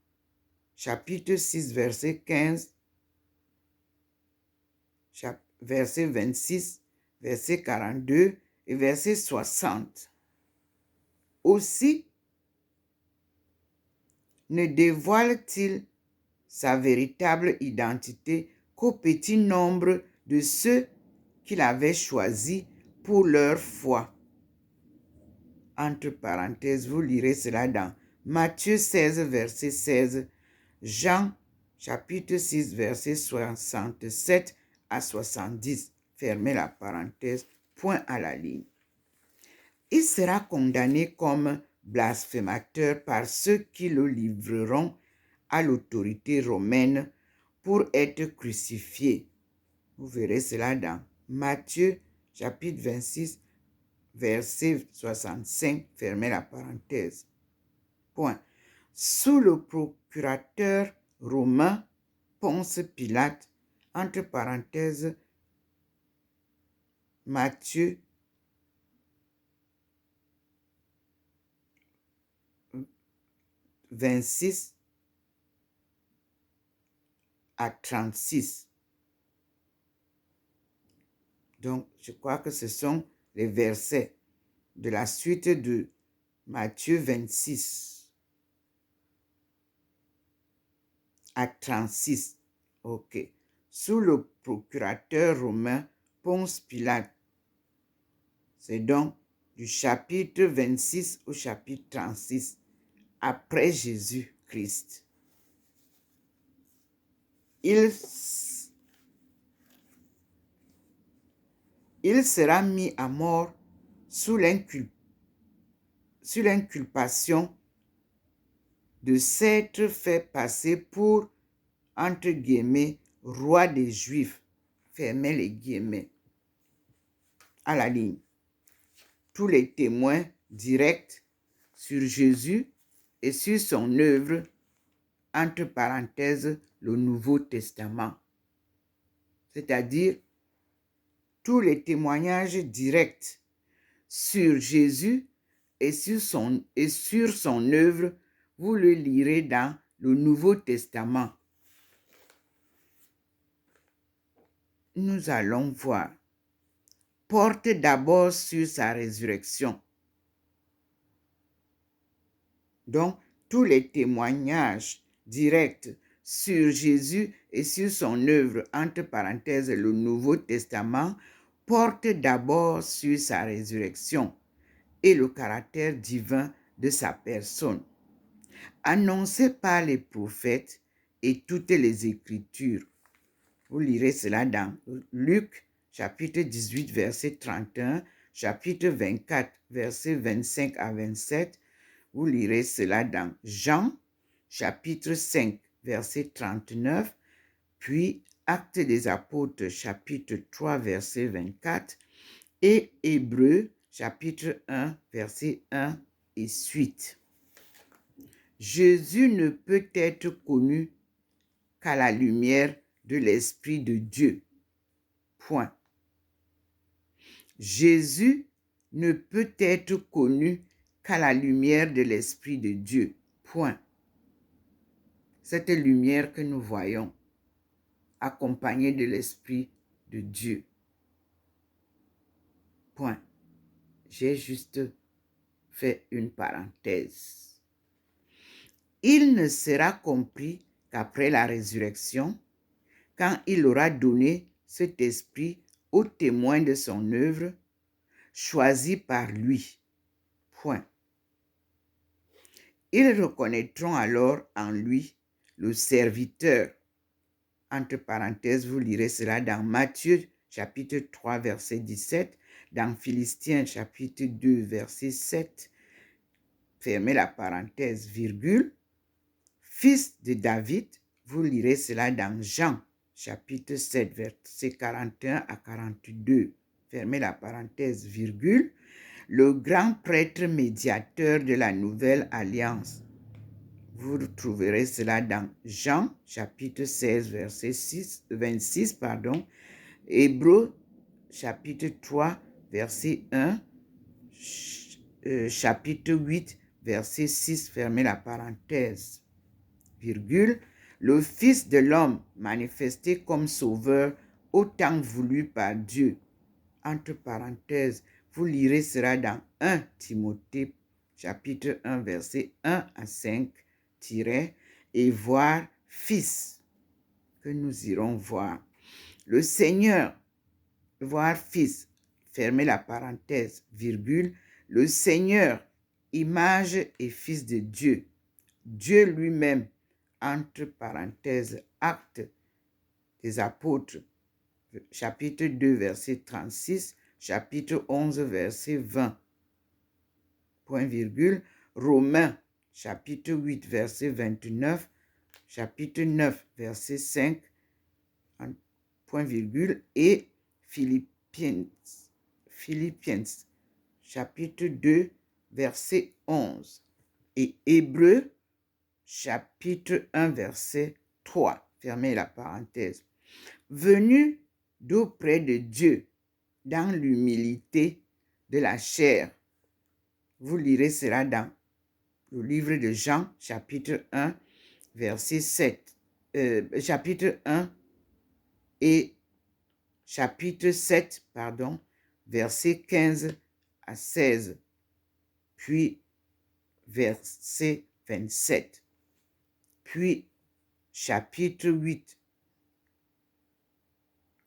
chapitre 6, verset 15, verset 26, verset 42 et verset 60. Aussi, ne dévoile-t-il sa véritable identité qu'au petit nombre de ceux qu'il avait choisis pour leur foi. Entre parenthèses, vous lirez cela dans Matthieu 16, verset 16, Jean chapitre 6, verset 67 à 70. Fermez la parenthèse, point à la ligne. Il sera condamné comme blasphémateur par ceux qui le livreront à l'autorité romaine pour être crucifié. Vous verrez cela dans Matthieu chapitre 26, verset 65, fermez la parenthèse. Point. Sous le procurateur romain Ponce Pilate, entre parenthèses, Matthieu 26 à 36. Donc, je crois que ce sont les versets de la suite de Matthieu 26 à 36. OK. Sous le procurateur romain Ponce Pilate. C'est donc du chapitre 26 au chapitre 36, après Jésus-Christ. Il sera mis à mort sous l'inculpation de s'être fait passer pour, entre guillemets, roi des Juifs. Fermez les guillemets. À la ligne. Tous les témoins directs sur Jésus et sur son œuvre, entre parenthèses, le Nouveau Testament. C'est-à-dire, tous les témoignages directs sur Jésus et sur son œuvre, vous le lirez dans le Nouveau Testament. Nous allons voir. Porte d'abord sur sa résurrection. Donc, tous les témoignages directs sur Jésus et sur son œuvre, entre parenthèses, le Nouveau Testament, portent d'abord sur sa résurrection et le caractère divin de sa personne. Annoncé par les prophètes et toutes les Écritures. Vous lirez cela dans Luc, chapitre 18, verset 31, chapitre 24, verset 25 à 27. Vous lirez cela dans Jean, chapitre 5, verset 39, puis Actes des Apôtres, chapitre 3, verset 24, et Hébreux, chapitre 1, verset 1 et suite. Jésus ne peut être connu qu'à la lumière de l'Esprit de Dieu. Point. Jésus ne peut être connu qu'à la lumière de l'Esprit de Dieu. Point. Cette lumière que nous voyons, accompagnée de l'Esprit de Dieu. Point. J'ai juste fait une parenthèse. Il ne sera compris qu'après la résurrection, quand il aura donné cet esprit aux témoins de son œuvre, choisis par lui. Point. Ils reconnaîtront alors en lui le serviteur. Entre parenthèses, vous lirez cela dans Matthieu chapitre 3, verset 17, dans Philippiens chapitre 2, verset 7, fermez la parenthèse, virgule, fils de David, vous lirez cela dans Jean chapitre 7, verset 41 à 42, fermez la parenthèse, virgule, le grand prêtre médiateur de la nouvelle alliance. Vous trouverez cela dans Jean chapitre 16, verset 26, Hébreux chapitre 3, verset 1, chapitre 8, verset 6, fermez la parenthèse, virgule, le Fils de l'homme manifesté comme sauveur au temps voulu par Dieu. Entre parenthèses, vous lirez cela dans 1 Timothée chapitre 1, verset 1 à 5, et voir Fils, que nous irons voir. Le Seigneur, voir Fils, fermez la parenthèse, virgule, le Seigneur, image et Fils de Dieu, Dieu lui-même, entre parenthèses, Actes des Apôtres, chapitre 2, verset 36, chapitre 11, verset 20, point virgule, Romains, chapitre 8, verset 29, chapitre 9, verset 5, point virgule, et Philippiens, chapitre 2, verset 11, et Hébreux, chapitre 1, verset 3, fermez la parenthèse. Venu d'auprès de Dieu dans l'humilité de la chair. Vous lirez cela dans le livre de Jean, chapitre 1, verset 7. Chapitre 1 et chapitre 7, verset 15 à 16, puis verset 27, puis chapitre 8,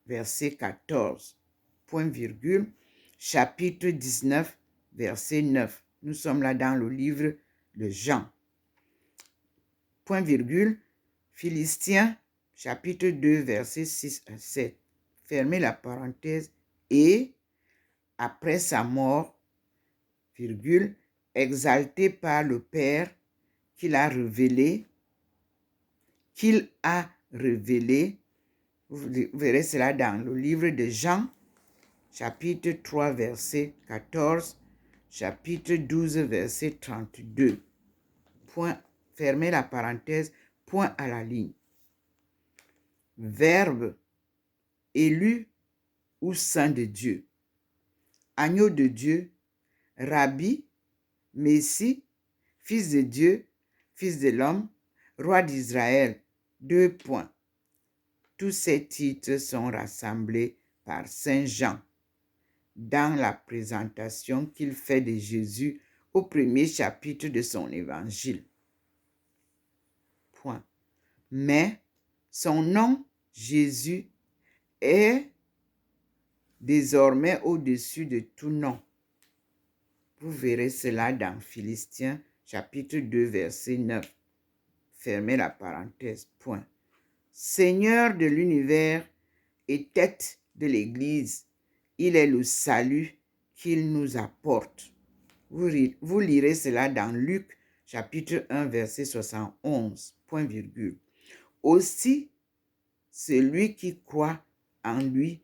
verset 14, point virgule, chapitre 19, verset 9. Nous sommes là dans le livre de Jean. Point virgule, Philippiens, chapitre 2, verset 6 à 7. Fermez la parenthèse. Et, après sa mort, virgule, exalté par le Père qu'il a révélé, vous verrez cela dans le livre de Jean, chapitre 3, verset 14, chapitre 12, verset 32. Point, fermez la parenthèse, point à la ligne. Verbe, élu ou saint de Dieu. Agneau de Dieu, Rabbi, Messie, Fils de Dieu, Fils de l'homme, Roi d'Israël. 2 points. Tous ces titres sont rassemblés par Saint Jean dans la présentation qu'il fait de Jésus au premier chapitre de son évangile. Point. Mais son nom, Jésus, est désormais au-dessus de tout nom. Vous verrez cela dans Philippiens chapitre 2, verset 9. Fermez la parenthèse, point. Seigneur de l'univers et tête de l'Église, il est le salut qu'il nous apporte. Vous lirez cela dans Luc chapitre 1, verset 71, point virgule. Aussi, celui qui croit en lui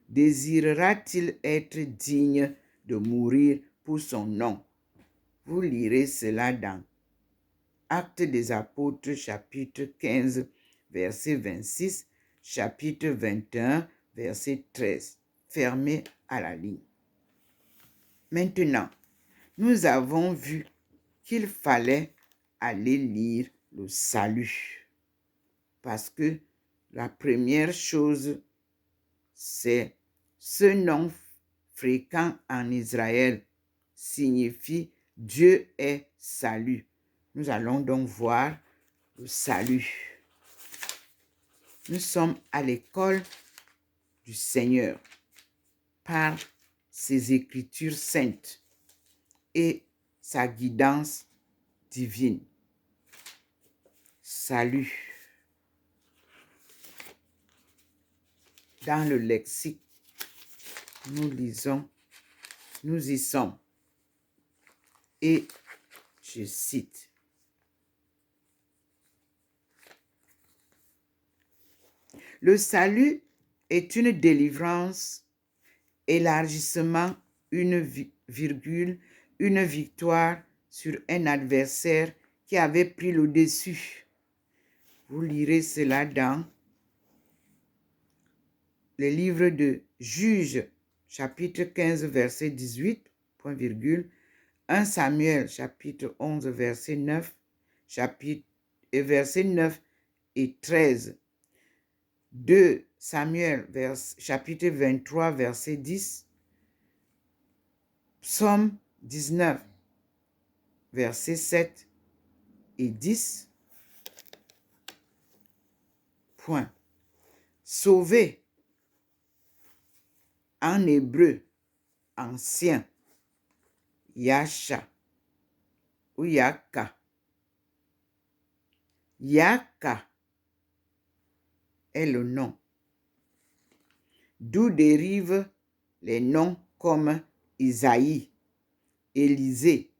désirera-t-il être digne de mourir pour son nom? Vous lirez cela dans Actes des Apôtres, chapitre 15, verset 26, chapitre 21, verset 13. Fermé à la ligne. Maintenant, nous avons vu qu'il fallait aller lire le salut. Parce que la première chose, c'est ce nom fréquent en Israël signifie Dieu est salut. Nous allons donc voir le salut. Nous sommes à l'école du Seigneur par ses écritures saintes et sa guidance divine. Salut. Dans le lexique, nous lisons, nous y sommes. Et je cite. Le salut est une délivrance, élargissement, une virgule, une victoire sur un adversaire qui avait pris le dessus. Vous lirez cela dans le livre de Juges, chapitre 15, verset 18, point virgule, 1 Samuel, chapitre 11, verset 9, verset 9 et 13. 2 Samuel, chapitre 23, verset 10. Psaume 19, verset 7 et 10. Point. Sauver en hébreu ancien, Yasha ou Yaka. Yaka est le nom, d'où dérivent les noms comme Isaïe, Élisée,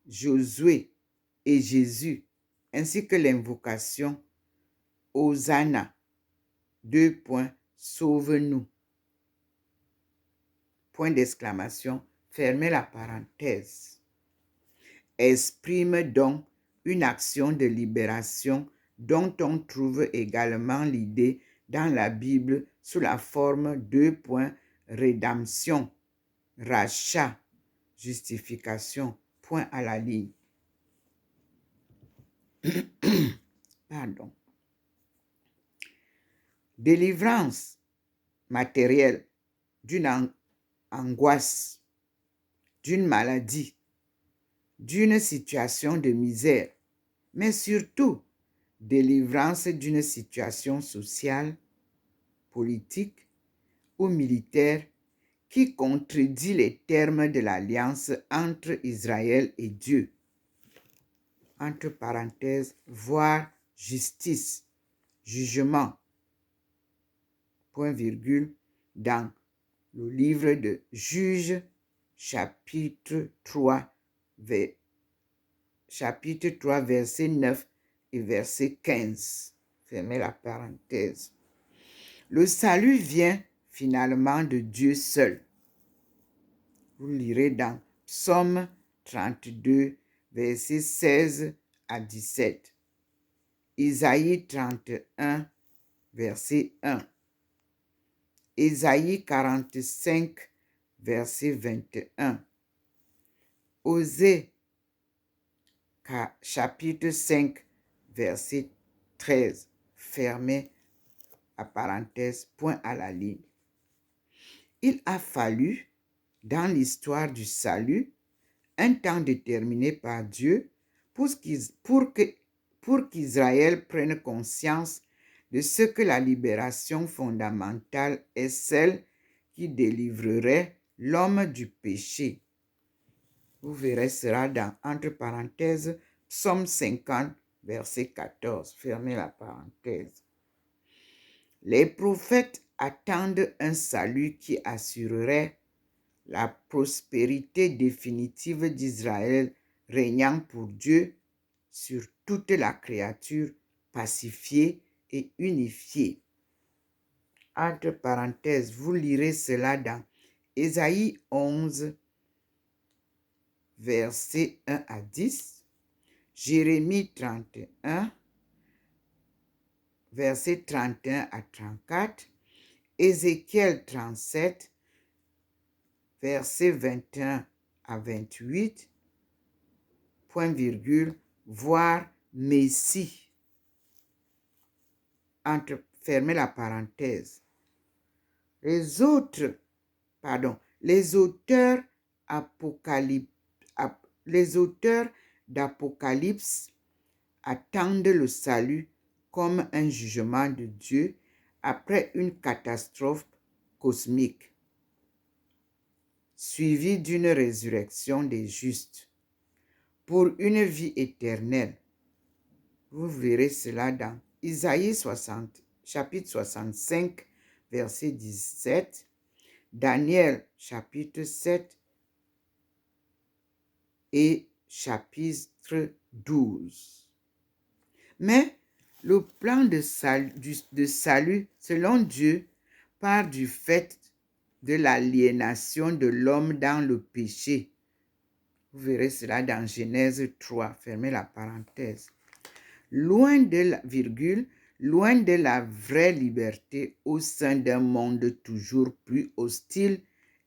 Josué et Jésus, ainsi que l'invocation Hosanna, sauve-nous. Point d'exclamation, fermez la parenthèse. Exprime donc une action de libération dont on trouve également l'idée dans la Bible sous la forme rédemption, rachat, justification, point à la ligne. Pardon. Délivrance matérielle d'une angoisse, d'une maladie, d'une situation de misère, mais surtout délivrance d'une situation sociale, politique ou militaire qui contredit les termes de l'alliance entre Israël et Dieu. Entre parenthèses, voir justice, jugement, point virgule, dans le livre de Juges, chapitre 3, verset 9 et verset 15. Fermez la parenthèse. Le salut vient finalement de Dieu seul. Vous lirez dans Psaume 32, versets 16 à 17. Isaïe 31, verset 1. Ésaïe 45, verset 21. Osée, chapitre 5, verset 13. Fermez la parenthèse, point à la ligne. Il a fallu, dans l'histoire du salut, un temps déterminé par Dieu pour qu'Israël prenne conscience de ce que la libération fondamentale est celle qui délivrerait l'homme du péché. Vous verrez cela dans, entre parenthèses, Psaume 50, verset 14. Fermez la parenthèse. Les prophètes attendent un salut qui assurerait la prospérité définitive d'Israël régnant pour Dieu sur toute la créature pacifiée et unifiée. Entre parenthèses, vous lirez cela dans Ésaïe 11, versets 1 à 10, Jérémie 31, versets 31 à 34, Ézéchiel 37, versets 21 à 28, point virgule, voir Messie, fermez la parenthèse. Les auteurs d'Apocalypse attendent le salut comme un jugement de Dieu après une catastrophe cosmique, suivie d'une résurrection des justes pour une vie éternelle. Vous verrez cela dans Isaïe 60, chapitre 65, verset 17, Daniel chapitre 7 et chapitre 12. Mais le plan de salut selon Dieu part du fait de l'aliénation de l'homme dans le péché. Vous verrez cela dans Genèse 3, fermez la parenthèse. Loin de la vraie liberté au sein d'un monde toujours plus hostile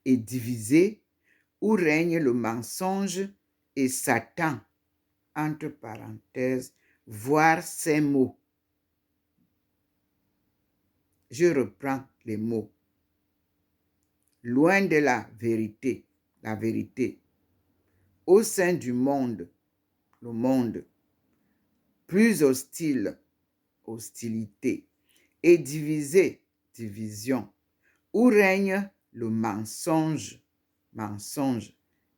et divisé, où règne le mensonge et Satan, entre parenthèses, voir ces mots. Je reprends les mots. Loin de la vérité, au sein du monde, le monde, plus hostile, hostilité, et divisé, division, où règne le mensonge,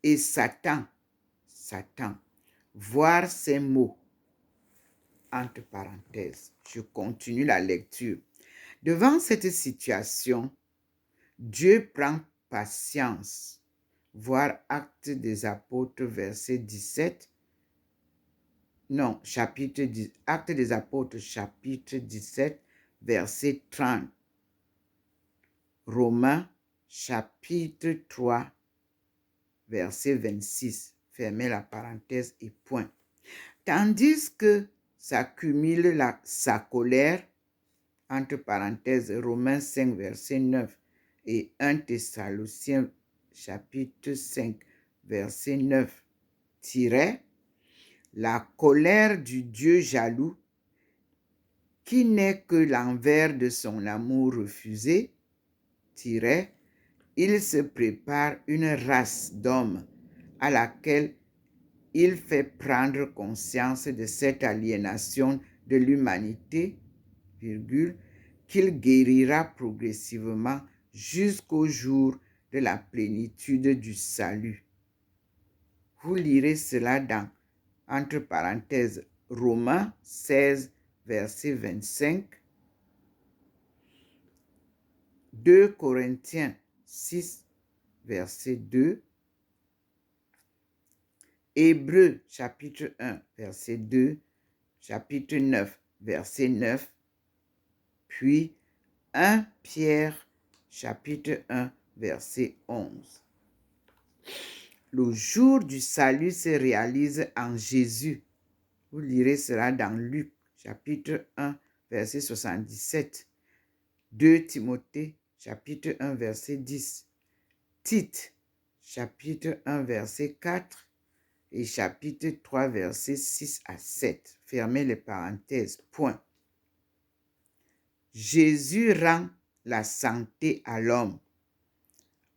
et Satan, voir ces mots, entre parenthèses. Je continue la lecture. Devant cette situation, Dieu prend patience. Voir Actes des Apôtres, verset 17. Non, Actes des Apôtres, chapitre 17, verset 30. Romains, chapitre 3, verset 26. Fermez la parenthèse et point. Tandis que s'accumule sa colère, entre parenthèses, Romains 5, verset 9 et 1 Thessaloniciens, chapitre 5, verset 9, la colère du Dieu jaloux, qui n'est que l'envers de son amour refusé, il se prépare une race d'hommes à laquelle il fait prendre conscience de cette aliénation de l'humanité, qu'il guérira progressivement jusqu'au jour de la plénitude du salut. Vous lirez cela dans, entre parenthèses, Romains 16, verset 25, 2 Corinthiens 6, verset 2, Hébreux chapitre 1, verset 2, chapitre 9, verset 9, puis 1 Pierre chapitre 1, verset 11. Le jour du salut se réalise en Jésus. Vous lirez cela dans Luc chapitre 1, verset 77. 2 Timothée chapitre 1, verset 10. Tite chapitre 1, verset 4 et chapitre 3, verset 6 à 7. Fermez les parenthèses. Point. Jésus rend la santé à l'homme,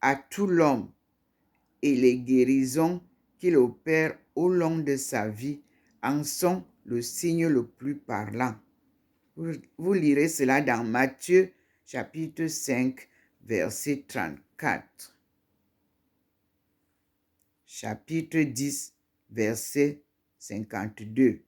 à tout l'homme, et les guérisons qu'il opère au long de sa vie en sont le signe le plus parlant. Vous lirez cela dans Matthieu chapitre 5, verset 34. Chapitre 10, verset 52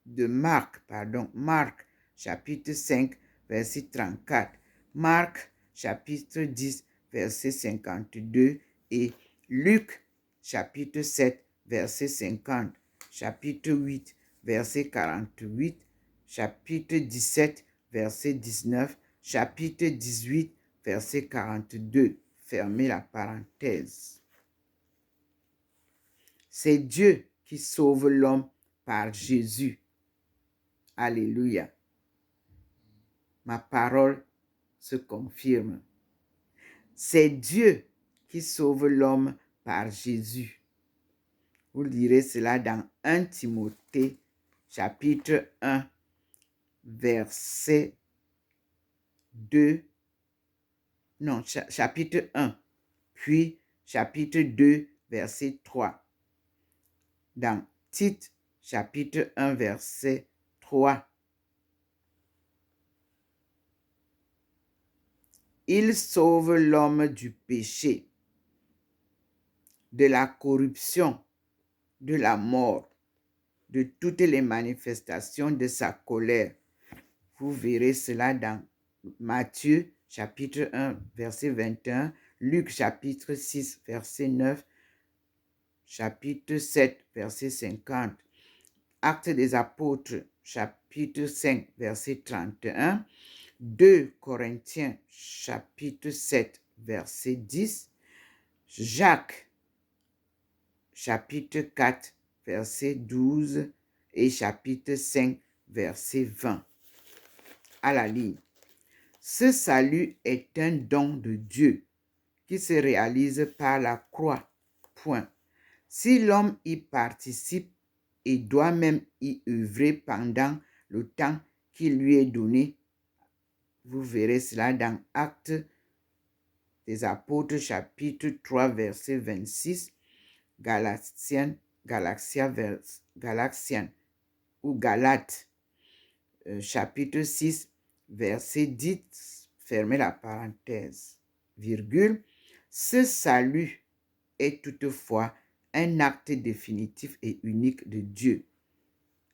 de Marc, chapitre 5, verset 34. Marc, chapitre 10, verset 52 et Luc, chapitre 7, verset 50. Chapitre 8, verset 48. Chapitre 17, verset 19. Chapitre 18, verset 42. Fermez la parenthèse. C'est Dieu qui sauve l'homme par Jésus. Alléluia. Ma parole se confirme. C'est Dieu qui sauve l'homme par Jésus. Vous lirez cela dans 1 Timothée, chapitre 1, verset 2. Non, chapitre 1, puis chapitre 2, verset 3. Dans Tite, chapitre 1, verset 3. Il sauve l'homme du péché, de la corruption, de la mort, de toutes les manifestations de sa colère. Vous verrez cela dans Matthieu, chapitre 1, verset 21, Luc, chapitre 6, verset 9, chapitre 7, verset 50, Actes des apôtres, chapitre 5, verset 31, 2 Corinthiens, chapitre 7, verset 10, Jacques, chapitre 4, verset 12 et chapitre 5, verset 20. À la ligne. Ce salut est un don de Dieu qui se réalise par la croix. Point. Si l'homme y participe et doit même y œuvrer pendant le temps qui lui est donné, vous verrez cela dans Actes des Apôtres, chapitre 3, verset 26, Galatiens ou Galates, chapitre 6, verset 10, fermez la parenthèse, virgule, ce salut est toutefois un acte définitif et unique de Dieu.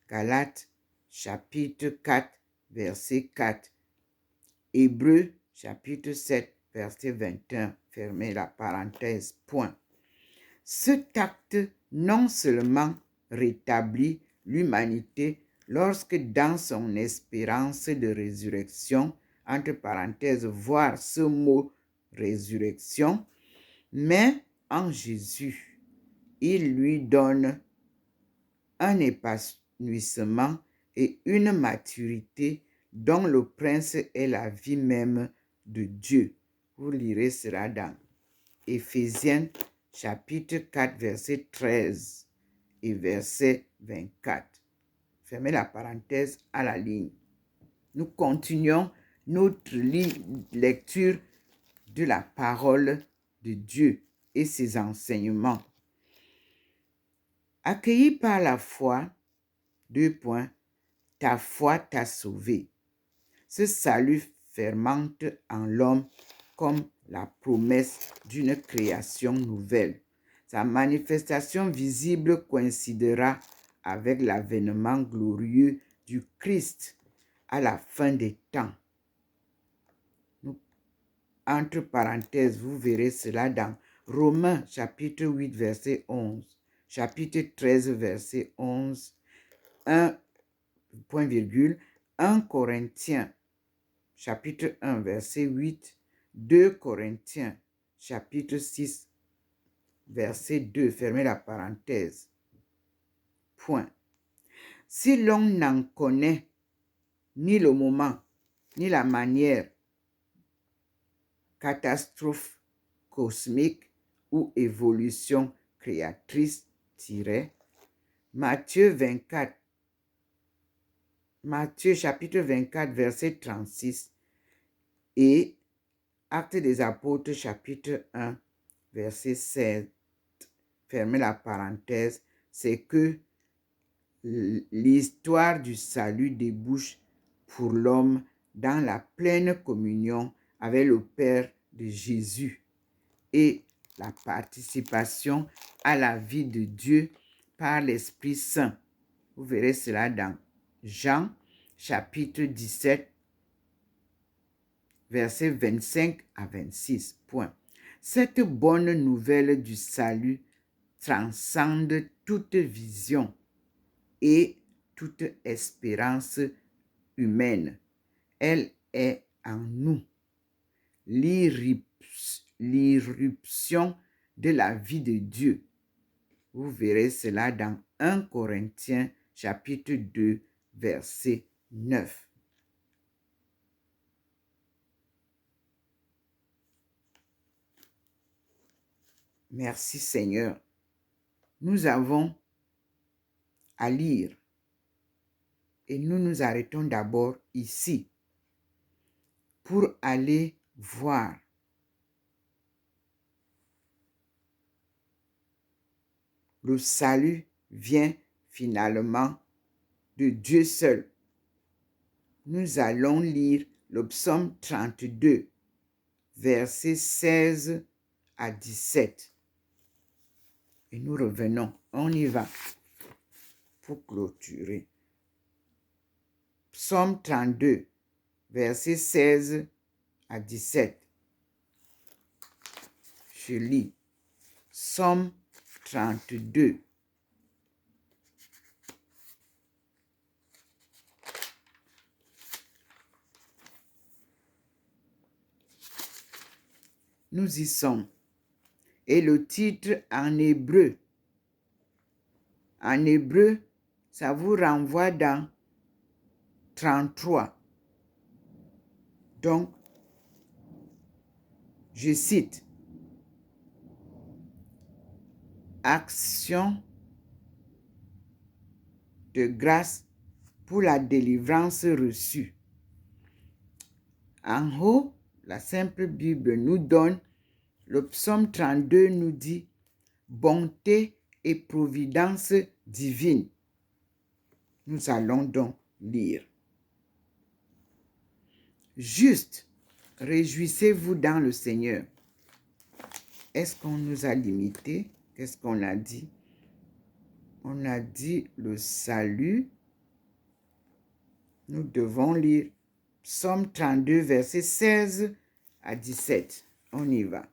Galates, chapitre 4, verset 4. Hébreux, chapitre 7, verset 21, fermez la parenthèse, point. Cet acte non seulement rétablit l'humanité lorsque dans son espérance de résurrection, entre parenthèses, voir ce mot résurrection, mais en Jésus, il lui donne un épanouissement et une maturité dont le prince est la vie même de Dieu. Vous lirez cela dans Éphésiens chapitre 4, verset 13 et verset 24. Fermez la parenthèse à la ligne. Nous continuons notre lecture de la parole de Dieu et ses enseignements. Accueilli par la foi, 2 points, ta foi t'a sauvé. Ce salut fermente en l'homme comme la promesse d'une création nouvelle. Sa manifestation visible coïncidera avec l'avènement glorieux du Christ à la fin des temps. Entre parenthèses, vous verrez cela dans Romains chapitre 8, verset 11, chapitre 13, verset 11, 1 Corinthiens chapitre 1, verset 8, 2 Corinthiens chapitre 6, verset 2, fermez la parenthèse. Point. Si l'on n'en connaît ni le moment, ni la manière, catastrophe cosmique ou évolution créatrice, Matthieu chapitre 24, verset 36 et Actes des Apôtres chapitre 1, verset 16, fermez la parenthèse, c'est que l'histoire du salut débouche pour l'homme dans la pleine communion avec le Père de Jésus et la participation à la vie de Dieu par l'Esprit Saint. Vous verrez cela dans Jean chapitre 17, versets 25 à 26. Point. Cette bonne nouvelle du salut transcende toute vision et toute espérance humaine. Elle est en nous. L'irruption de la vie de Dieu. Vous verrez cela dans 1 Corinthiens chapitre 2, verset 9. Merci Seigneur. Nous avons à lire et nous nous arrêtons d'abord ici pour aller voir le salut vient finalement de Dieu seul. Nous allons lire le psaume 32, versets 16 à 17. Et nous revenons, on y va pour clôturer. Psaume 32, versets 16 à 17. Je lis. Psaume 32. Nous y sommes. Et le titre en hébreu. En hébreu, ça vous renvoie dans 33. Donc, je cite. Action de grâce pour la délivrance reçue. En haut, la simple Bible nous donne, le psaume 32 nous dit bonté et providence divine. Nous allons donc lire. Juste, réjouissez-vous dans le Seigneur. Est-ce qu'on nous a limité? Qu'est-ce qu'on a dit? On a dit le salut. Nous devons lire Psaume 32, verset 16 à 17. On y va.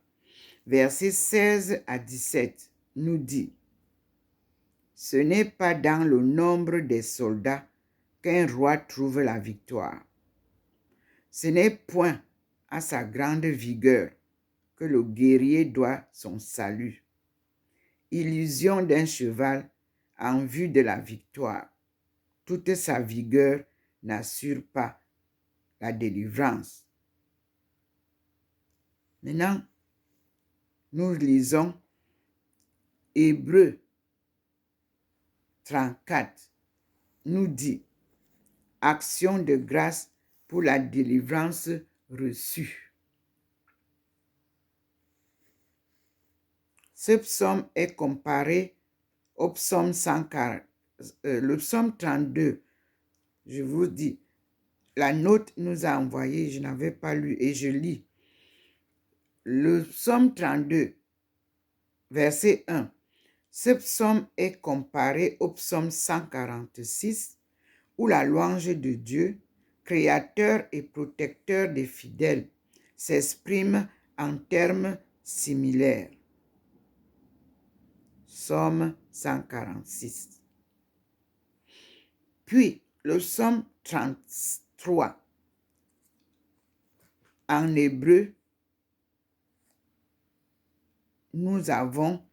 Verset 16 à 17 nous dit, ce n'est pas dans le nombre des soldats qu'un roi trouve la victoire. Ce n'est point à sa grande vigueur que le guerrier doit son salut. Illusion d'un cheval en vue de la victoire. Toute sa vigueur n'assure pas la délivrance. Maintenant, nous lisons Hébreux 34, nous dit action de grâce pour la délivrance reçue. Ce psaume est comparé au psaume 140, le psaume 32. Je vous dis, la note nous a envoyé, je n'avais pas lu et je lis. Le psaume 32, verset 1. Ce psaume est comparé au psaume 146 où la louange de Dieu, créateur et protecteur des fidèles, s'exprime en termes similaires. Psaume 146. Puis, le psaume 33. En hébreu, nous avons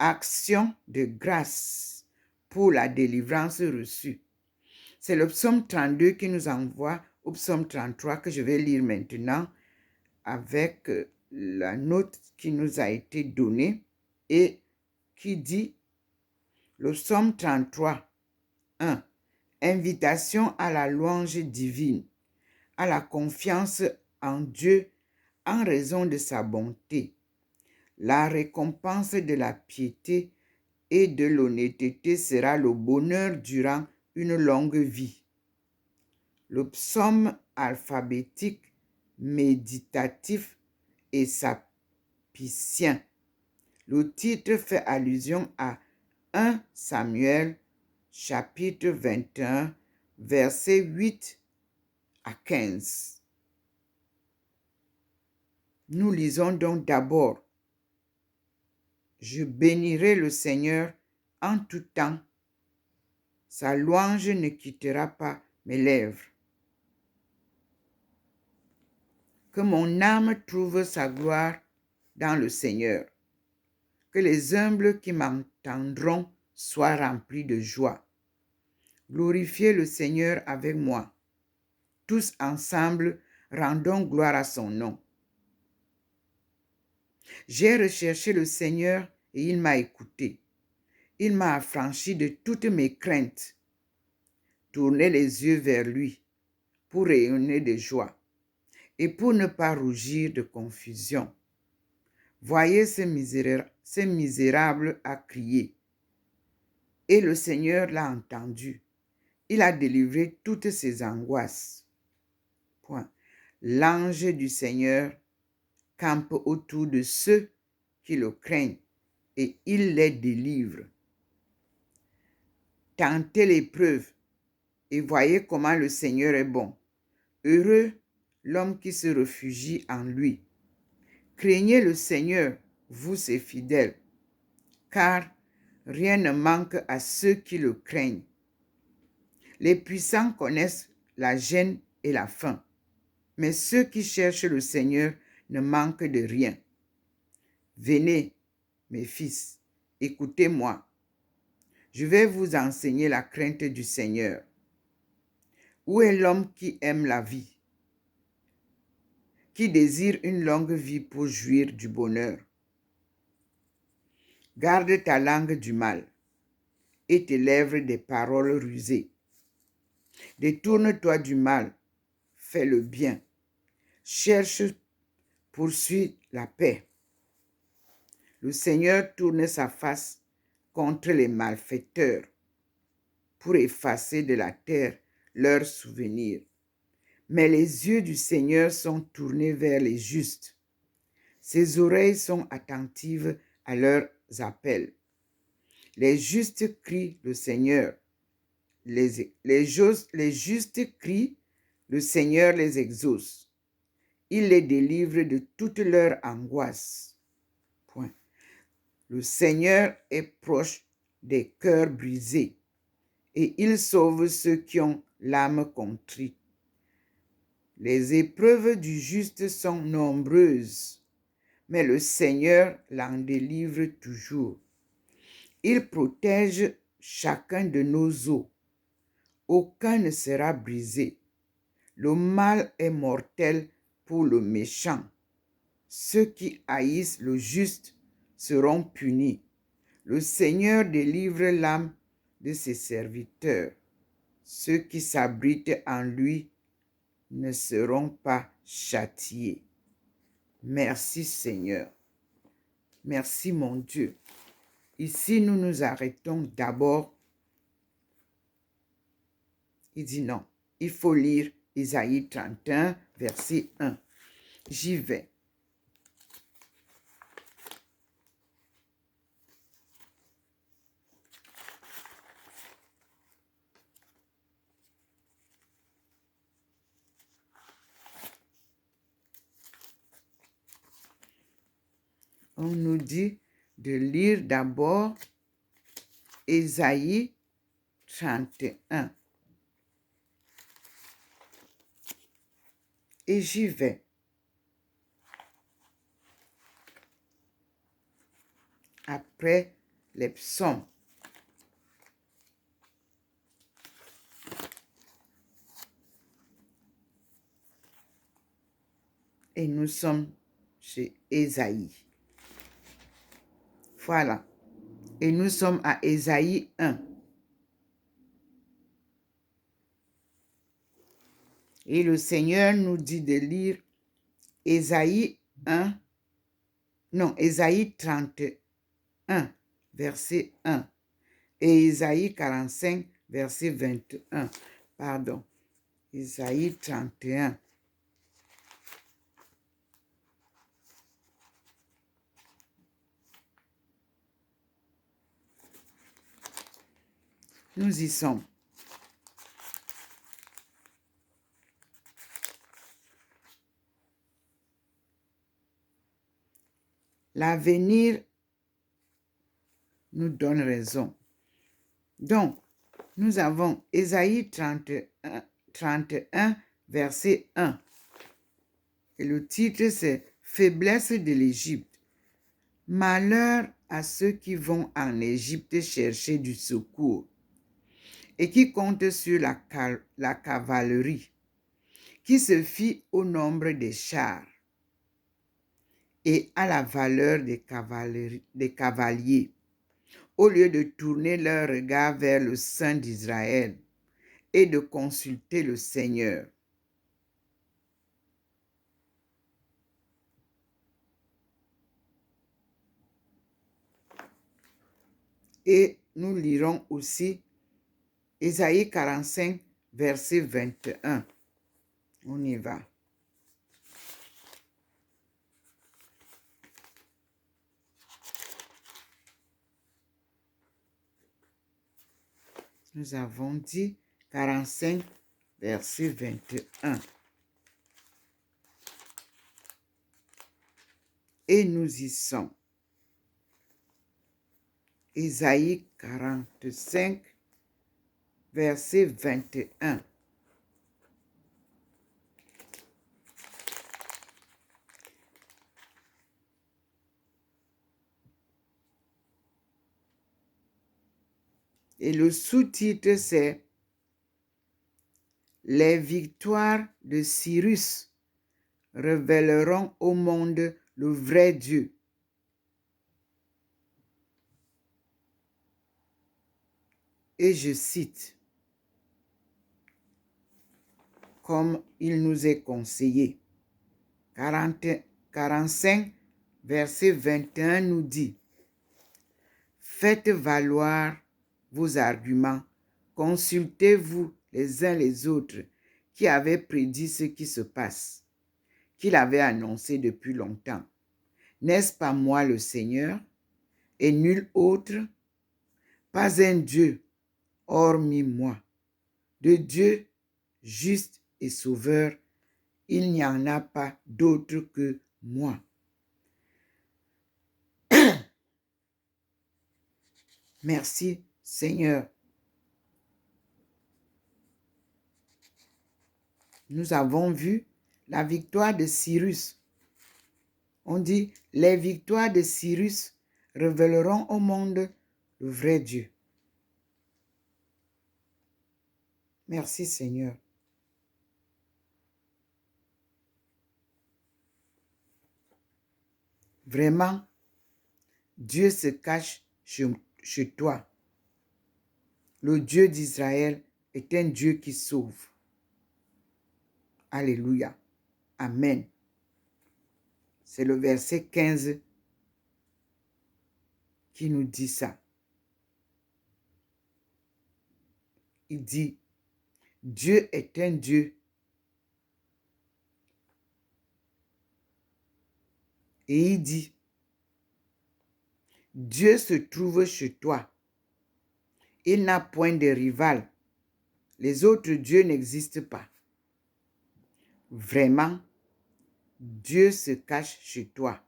action de grâce pour la délivrance reçue. C'est le psaume 32 qui nous envoie au psaume 33 que je vais lire maintenant avec la note qui nous a été donnée et qui dit le psaume 33, 1. Invitation à la louange divine, à la confiance en Dieu en raison de sa bonté. La récompense de la piété et de l'honnêteté sera le bonheur durant une longue vie. Le psaume alphabétique, méditatif et sapicien. Le titre fait allusion à 1 Samuel, chapitre 21, versets 8 à 15. Nous lisons donc d'abord « Je bénirai le Seigneur en tout temps. Sa louange ne quittera pas mes lèvres. Que mon âme trouve sa gloire dans le Seigneur. Que les humbles qui m'entendront soient remplis de joie. Glorifiez le Seigneur avec moi. Tous ensemble, rendons gloire à son nom. J'ai recherché le Seigneur et il m'a écouté. Il m'a affranchi de toutes mes craintes. Tournez les yeux vers lui pour rayonner de joie et pour ne pas rougir de confusion. Voyez ce misérable a crié. Et le Seigneur l'a entendu. Il a délivré toutes ses angoisses. Point. L'ange du Seigneur campe autour de ceux qui le craignent et il les délivre. Tentez l'épreuve et voyez comment le Seigneur est bon. Heureux l'homme qui se réfugie en lui. Craignez le Seigneur, vous ses fidèles, car rien ne manque à ceux qui le craignent. Les puissants connaissent la gêne et la faim, mais ceux qui cherchent le Seigneur ne manquent de rien. Venez, mes fils, écoutez-moi. Je vais vous enseigner la crainte du Seigneur. Où est l'homme qui aime la vie, qui désire une longue vie pour jouir du bonheur? Garde ta langue du mal et tes lèvres des paroles rusées. Détourne-toi du mal, fais le bien. Cherche, poursuis la paix. Le Seigneur tourne sa face contre les malfaiteurs pour effacer de la terre leurs souvenirs. Mais les yeux du Seigneur sont tournés vers les justes. Ses oreilles sont attentives à leurs appels. Les justes crient le Seigneur. Les justes crient, le Seigneur les exauce. Il les délivre de toute leur angoisse. Point. Le Seigneur est proche des cœurs brisés et il sauve ceux qui ont l'âme contrite. Les épreuves du juste sont nombreuses, mais le Seigneur l'en délivre toujours. Il protège chacun de nos os. Aucun ne sera brisé. Le mal est mortel pour le méchant. Ceux qui haïssent le juste seront punis. Le Seigneur délivre l'âme de ses serviteurs. Ceux qui s'abritent en lui ne seront pas châtiés. Merci Seigneur. Merci mon Dieu. Ici, nous nous arrêtons d'abord. Il dit non, il faut lire Isaïe 31, verset 1. J'y vais. On nous dit de lire d'abord Isaïe 31. Et j'y vais. Après les psaumes. Et nous sommes chez Ésaïe. Voilà. Et nous sommes à Ésaïe 1. Et le Seigneur nous dit de lire Ésaïe 1, non, Ésaïe 31, verset 1, et Ésaïe 45, verset 21. Pardon, Ésaïe 31. Nous y sommes. L'avenir nous donne raison. Donc, nous avons Ésaïe 31, verset 1. Et le titre, c'est « Faiblesse de l'Égypte ». Malheur à ceux qui vont en Égypte chercher du secours. et qui compte sur la cavalerie, qui se fie au nombre des chars et à la valeur des cavaliers, au lieu de tourner leur regard vers le Saint d'Israël et de consulter le Seigneur. Et nous lirons aussi Ésaïe 45, verset 21. On y va. Nous avons dit 45, verset 21. Et nous y sommes. Ésaïe 45, verset 21. Et le sous-titre, c'est « Les victoires de Cyrus révéleront au monde le vrai Dieu. » Et je cite, comme il nous est conseillé. 45, verset 21 nous dit, « Faites valoir vos arguments, consultez-vous les uns les autres qui avaient prédit ce qui se passe, qu'il avait annoncé depuis longtemps. N'est-ce pas moi le Seigneur et nul autre? Pas un Dieu hormis moi. De Dieu juste et sauveur, il n'y en a pas d'autre que moi. » Merci Seigneur. Nous avons vu la victoire de Cyrus. On dit, les victoires de Cyrus révéleront au monde le vrai Dieu. Merci Seigneur. Vraiment, Dieu se cache chez toi. Le Dieu d'Israël est un Dieu qui sauve. Alléluia. Amen. C'est le verset 15 qui nous dit ça. Il dit, Dieu est un Dieu. Et il dit, Dieu se trouve chez toi. Il n'a point de rival. Les autres dieux n'existent pas. Vraiment, Dieu se cache chez toi.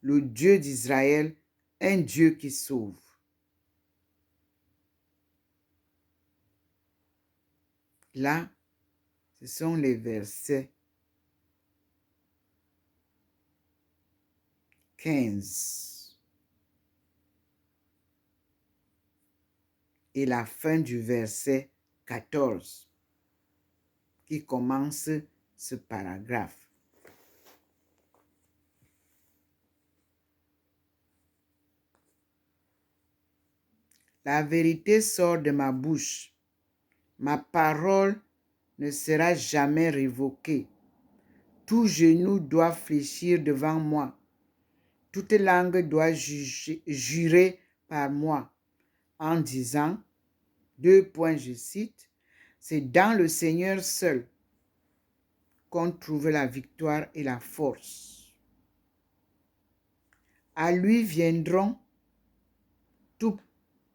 Le Dieu d'Israël, un Dieu qui sauve. Là, ce sont les versets 15 et la fin du verset 14 qui commence ce paragraphe. La vérité sort de ma bouche. Ma parole ne sera jamais révoquée. Tout genou doit fléchir devant moi. Toute langue doit jurer par moi en disant, je cite, c'est dans le Seigneur seul qu'on trouve la victoire et la force. À lui viendront tous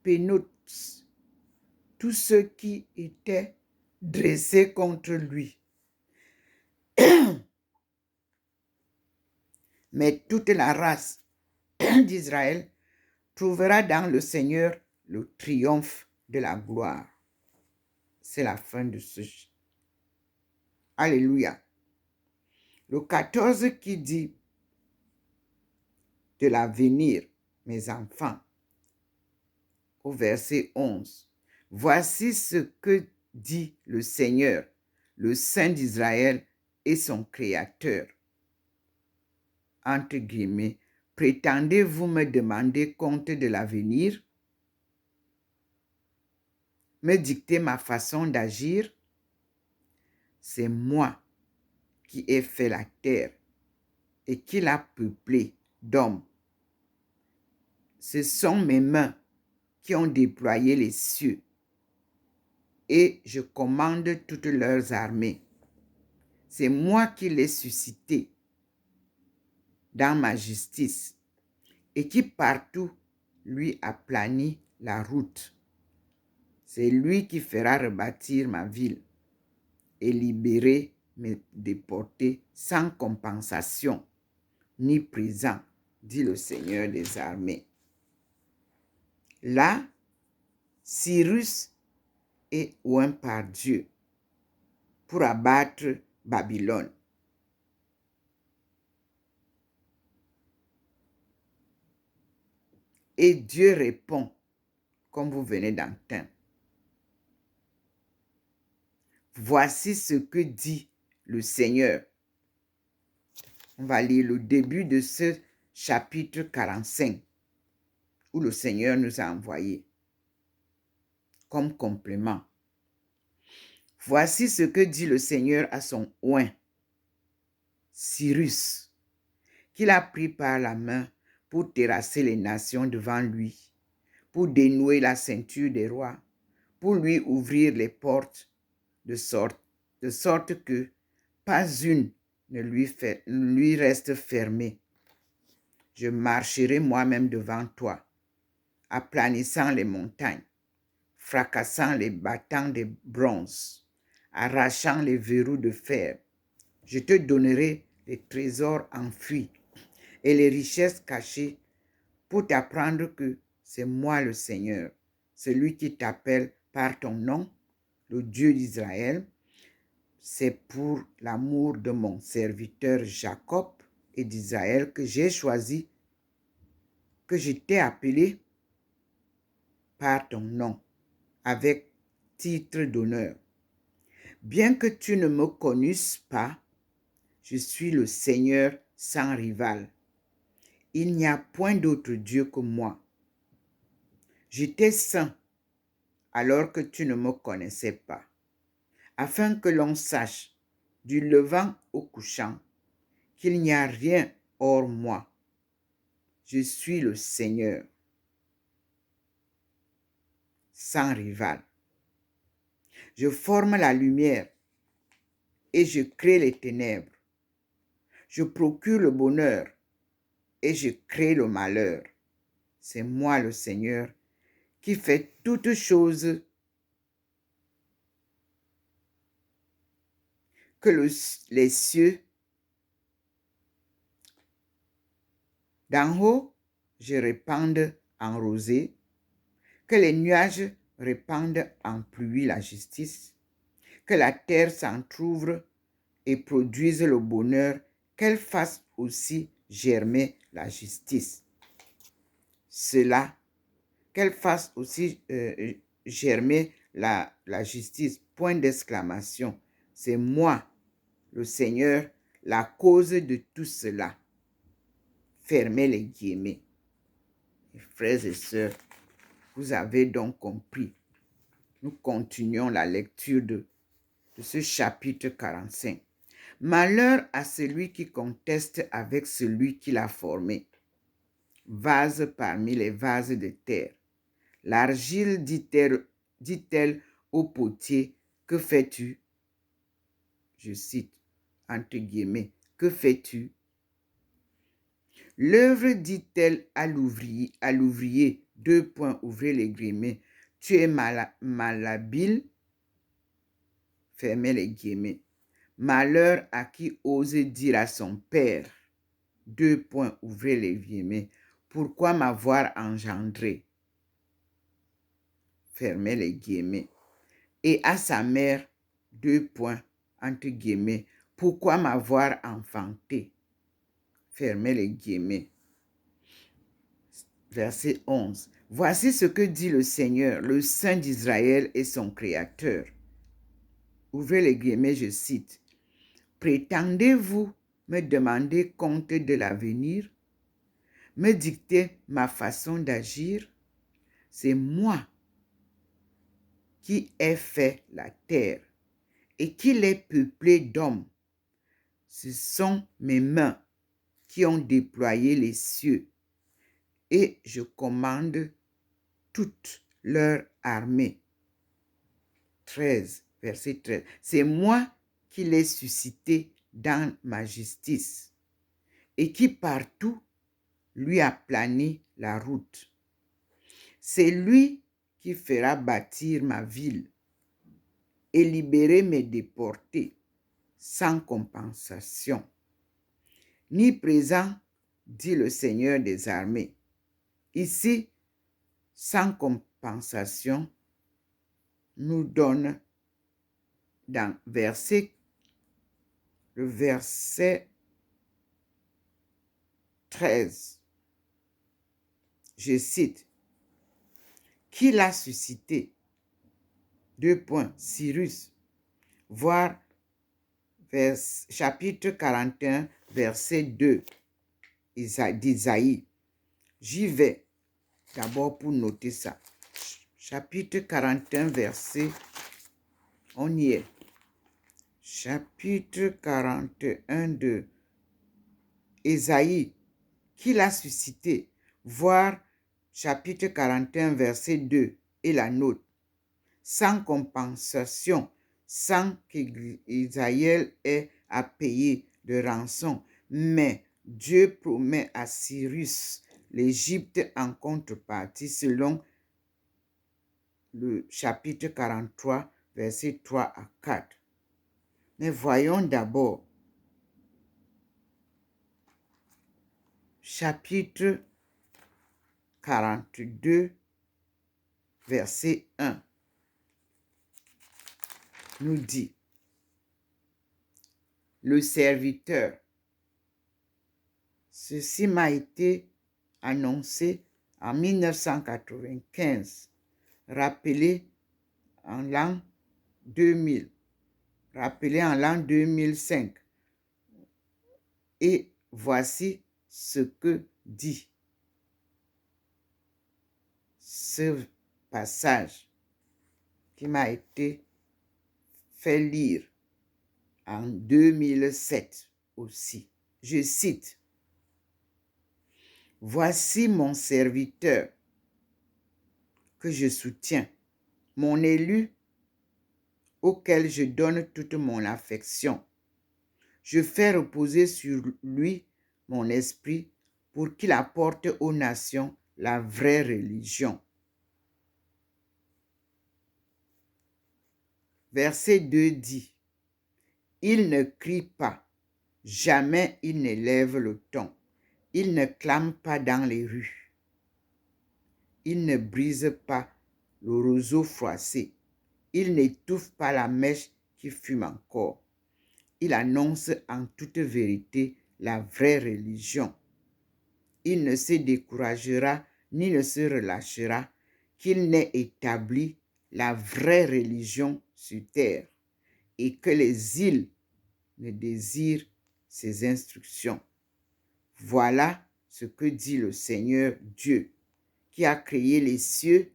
pénotes, tous ceux qui étaient dressés contre lui. Mais toute la race d'Israël trouvera dans le Seigneur le triomphe de la gloire. C'est la fin de ce. Alléluia. Le 14 qui dit de l'avenir, mes enfants, au verset 11. Voici ce que dit le Seigneur, le Saint d'Israël et son Créateur. Entre guillemets, prétendez-vous me demander compte de l'avenir? Me dicter ma façon d'agir? C'est moi qui ai fait la terre et qui l'a peuplée d'hommes. Ce sont mes mains qui ont déployé les cieux et je commande toutes leurs armées. C'est moi qui l'ai suscité dans ma justice et qui partout lui aplani la route. C'est lui qui fera rebâtir ma ville et libérer mes déportés sans compensation ni présent, dit le Seigneur des armées. Là, Cyrus est oint par Dieu pour abattre Babylone. Et Dieu répond, comme vous venez d'entendre. Voici ce que dit le Seigneur. On va lire le début de ce chapitre 45, où le Seigneur nous a envoyé comme complément. Voici ce que dit le Seigneur à son oint, Cyrus, qu'il a pris par la main pour terrasser les nations devant lui, pour dénouer la ceinture des rois, pour lui ouvrir les portes de sorte que pas une ne lui reste fermée. Je marcherai moi-même devant toi, aplanissant les montagnes, fracassant les battants de bronze, arrachant les verrous de fer. Je te donnerai les trésors enfuis et les richesses cachées pour t'apprendre que c'est moi le Seigneur, celui qui t'appelle par ton nom, le Dieu d'Israël. C'est pour l'amour de mon serviteur Jacob et d'Israël que j'ai choisi, que je t'ai appelé par ton nom, avec titre d'honneur. Bien que tu ne me connusses pas, je suis le Seigneur sans rival. Il n'y a point d'autre Dieu que moi. J'étais saint alors que tu ne me connaissais pas, afin que l'on sache, du levant au couchant, qu'il n'y a rien hors moi. Je suis le Seigneur, sans rival. Je forme la lumière et je crée les ténèbres. Je procure le bonheur et je crée le malheur. C'est moi le Seigneur qui fait toutes choses, que les cieux d'en haut, je répande en rosée, que les nuages répandent en pluie la justice, que la terre s'entr'ouvre et produise le bonheur, qu'elle fasse aussi germer la justice. Cela, qu'elle fasse aussi germer la justice, point d'exclamation. C'est moi, le Seigneur, la cause de tout cela. Fermez les guillemets. Frères et sœurs, vous avez donc compris. Nous continuons la lecture de ce chapitre 45. Malheur à celui qui conteste avec celui qui l'a formé. Vase parmi les vases de terre. L'argile dit-elle au potier, que fais-tu? Je cite, entre guillemets, que fais-tu? L'œuvre dit-elle à l'ouvrier, deux points, ouvrez les guillemets, tu es malhabile, fermez les guillemets. Malheur à qui ose dire à son père, deux points, ouvrez les guillemets, pourquoi m'avoir engendré? Fermez les guillemets. Et à sa mère, deux points, entre guillemets, pourquoi m'avoir enfanté? Fermez les guillemets. Verset 11. Voici ce que dit le Seigneur, le Saint d'Israël et son Créateur. Ouvrez les guillemets, je cite. Prétendez-vous me demander compte de l'avenir, me dicter ma façon d'agir? C'est moi qui ai fait la terre et qui l'ai peuplée d'hommes. Ce sont mes mains qui ont déployé les cieux et je commande toute leur armée. 13, verset 13. C'est moi qui l'ai suscité dans ma justice et qui partout lui a plané la route. C'est lui qui fera bâtir ma ville et libérer mes déportés sans compensation. Ni présent, dit le Seigneur des armées. Ici, sans compensation, nous donne dans le verset 13. Je cite. Qui l'a suscité? Cyrus. Voir chapitre 41, verset 2 d'Isaïe. J'y vais d'abord pour noter ça. Chapitre 41, verset, on y est. Chapitre 41 de Isaïe. Qui l'a suscité? Voir chapitre 41, verset 2 et la note. Sans compensation, sans qu'Israël ait à payer de rançon. Mais Dieu promet à Cyrus l'Égypte en contrepartie selon le chapitre 43, versets 3 à 4. Mais voyons d'abord chapitre 42, verset 1. Nous dit, le serviteur, ceci m'a été annoncé en 1995, rappelé en l'an 2000, rappelé en l'an 2005. Et voici ce que dit ce passage qui m'a été fait lire en 2007 aussi. Je cite. Voici mon serviteur que je soutiens, mon élu auquel je donne toute mon affection. Je fais reposer sur lui mon esprit pour qu'il apporte aux nations la vraie religion. Verset 2 dit, il ne crie pas, jamais il ne lève le ton, il ne clame pas dans les rues, il ne brise pas le roseau froissé, il n'étouffe pas la mèche qui fume encore. Il annonce en toute vérité la vraie religion. Il ne se découragera ni ne se relâchera qu'il n'ait établi la vraie religion sur terre et que les îles ne désirent ses instructions. Voilà ce que dit le Seigneur Dieu, qui a créé les cieux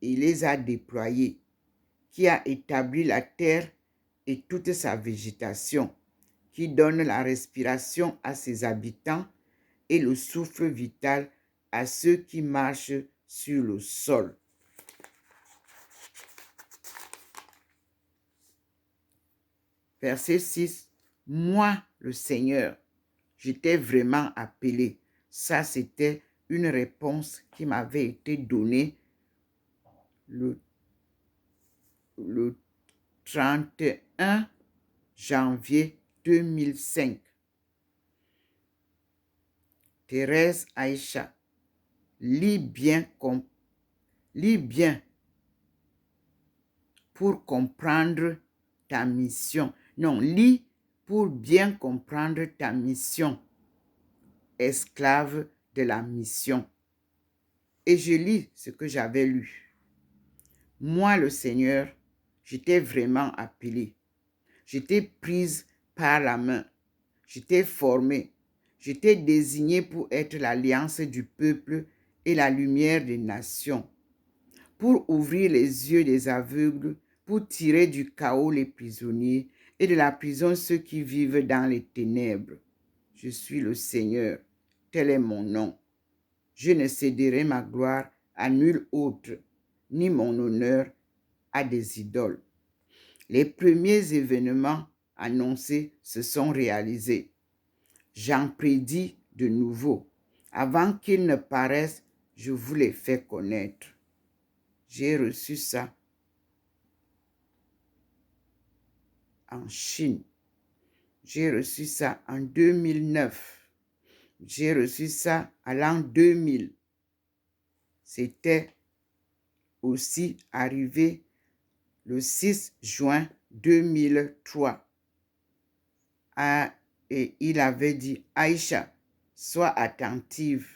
et les a déployés, qui a établi la terre et toute sa végétation, qui donne la respiration à ses habitants et le souffle vital à ceux qui marchent sur le sol. Verset 6. Moi, le Seigneur, je t'ai vraiment appelé. Ça, c'était une réponse qui m'avait été donnée le 31 janvier 2005. Thérèse Aïcha, lis bien pour comprendre ta mission. Non, lis pour bien comprendre ta mission. Esclave de la mission. Et je lis ce que j'avais lu. Moi, le Seigneur, j'étais vraiment appelée. J'étais prise par la main. J'étais formée. J'étais désignée pour être l'alliance du peuple et la lumière des nations, pour ouvrir les yeux des aveugles, pour tirer du chaos les prisonniers et de la prison ceux qui vivent dans les ténèbres. Je suis le Seigneur, tel est mon nom. Je ne céderai ma gloire à nul autre, ni mon honneur à des idoles. Les premiers événements annoncés se sont réalisés. J'en prédis de nouveaux. Avant qu'ils ne paraissent, je vous les fais connaître. J'ai reçu ça en Chine. J'ai reçu ça en 2009. J'ai reçu ça à l'an 2000. C'était aussi arrivé le 6 juin 2003. Et il avait dit, Aïcha, sois attentive.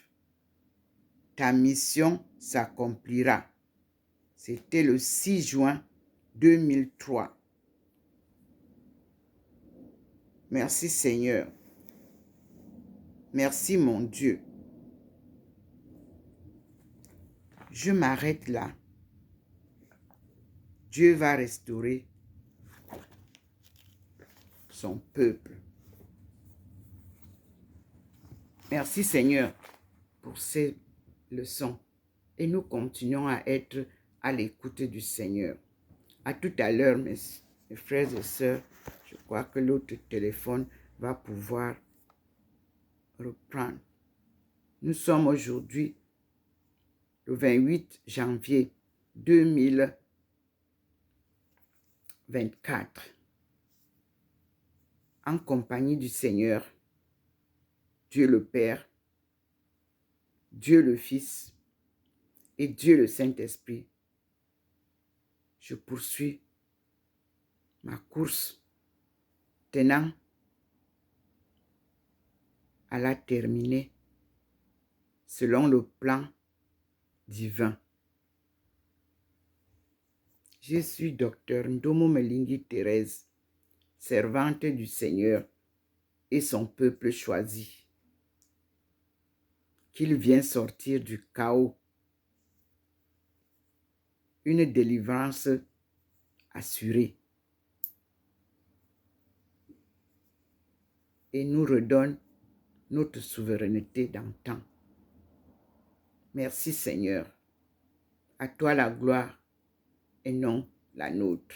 Ta mission s'accomplira. C'était le 6 juin 2003. Merci Seigneur. Merci mon Dieu. Je m'arrête là. Dieu va restaurer son peuple. Merci Seigneur pour ces leçons. Et nous continuons à être à l'écoute du Seigneur. À tout à l'heure, mes frères et sœurs. Je crois que l'autre téléphone va pouvoir reprendre. Nous sommes aujourd'hui le 28 janvier 2024 en compagnie du Seigneur, Dieu le Père, Dieu le Fils et Dieu le Saint-Esprit. Je poursuis ma course tenant à la terminer selon le plan divin. Je suis docteur Ndomo Melingi Thérèse, servante du Seigneur et son peuple choisi, qu'il vient sortir du chaos, une délivrance assurée, et nous redonne notre souveraineté d'antan. Merci Seigneur, à toi la gloire et non la nôtre.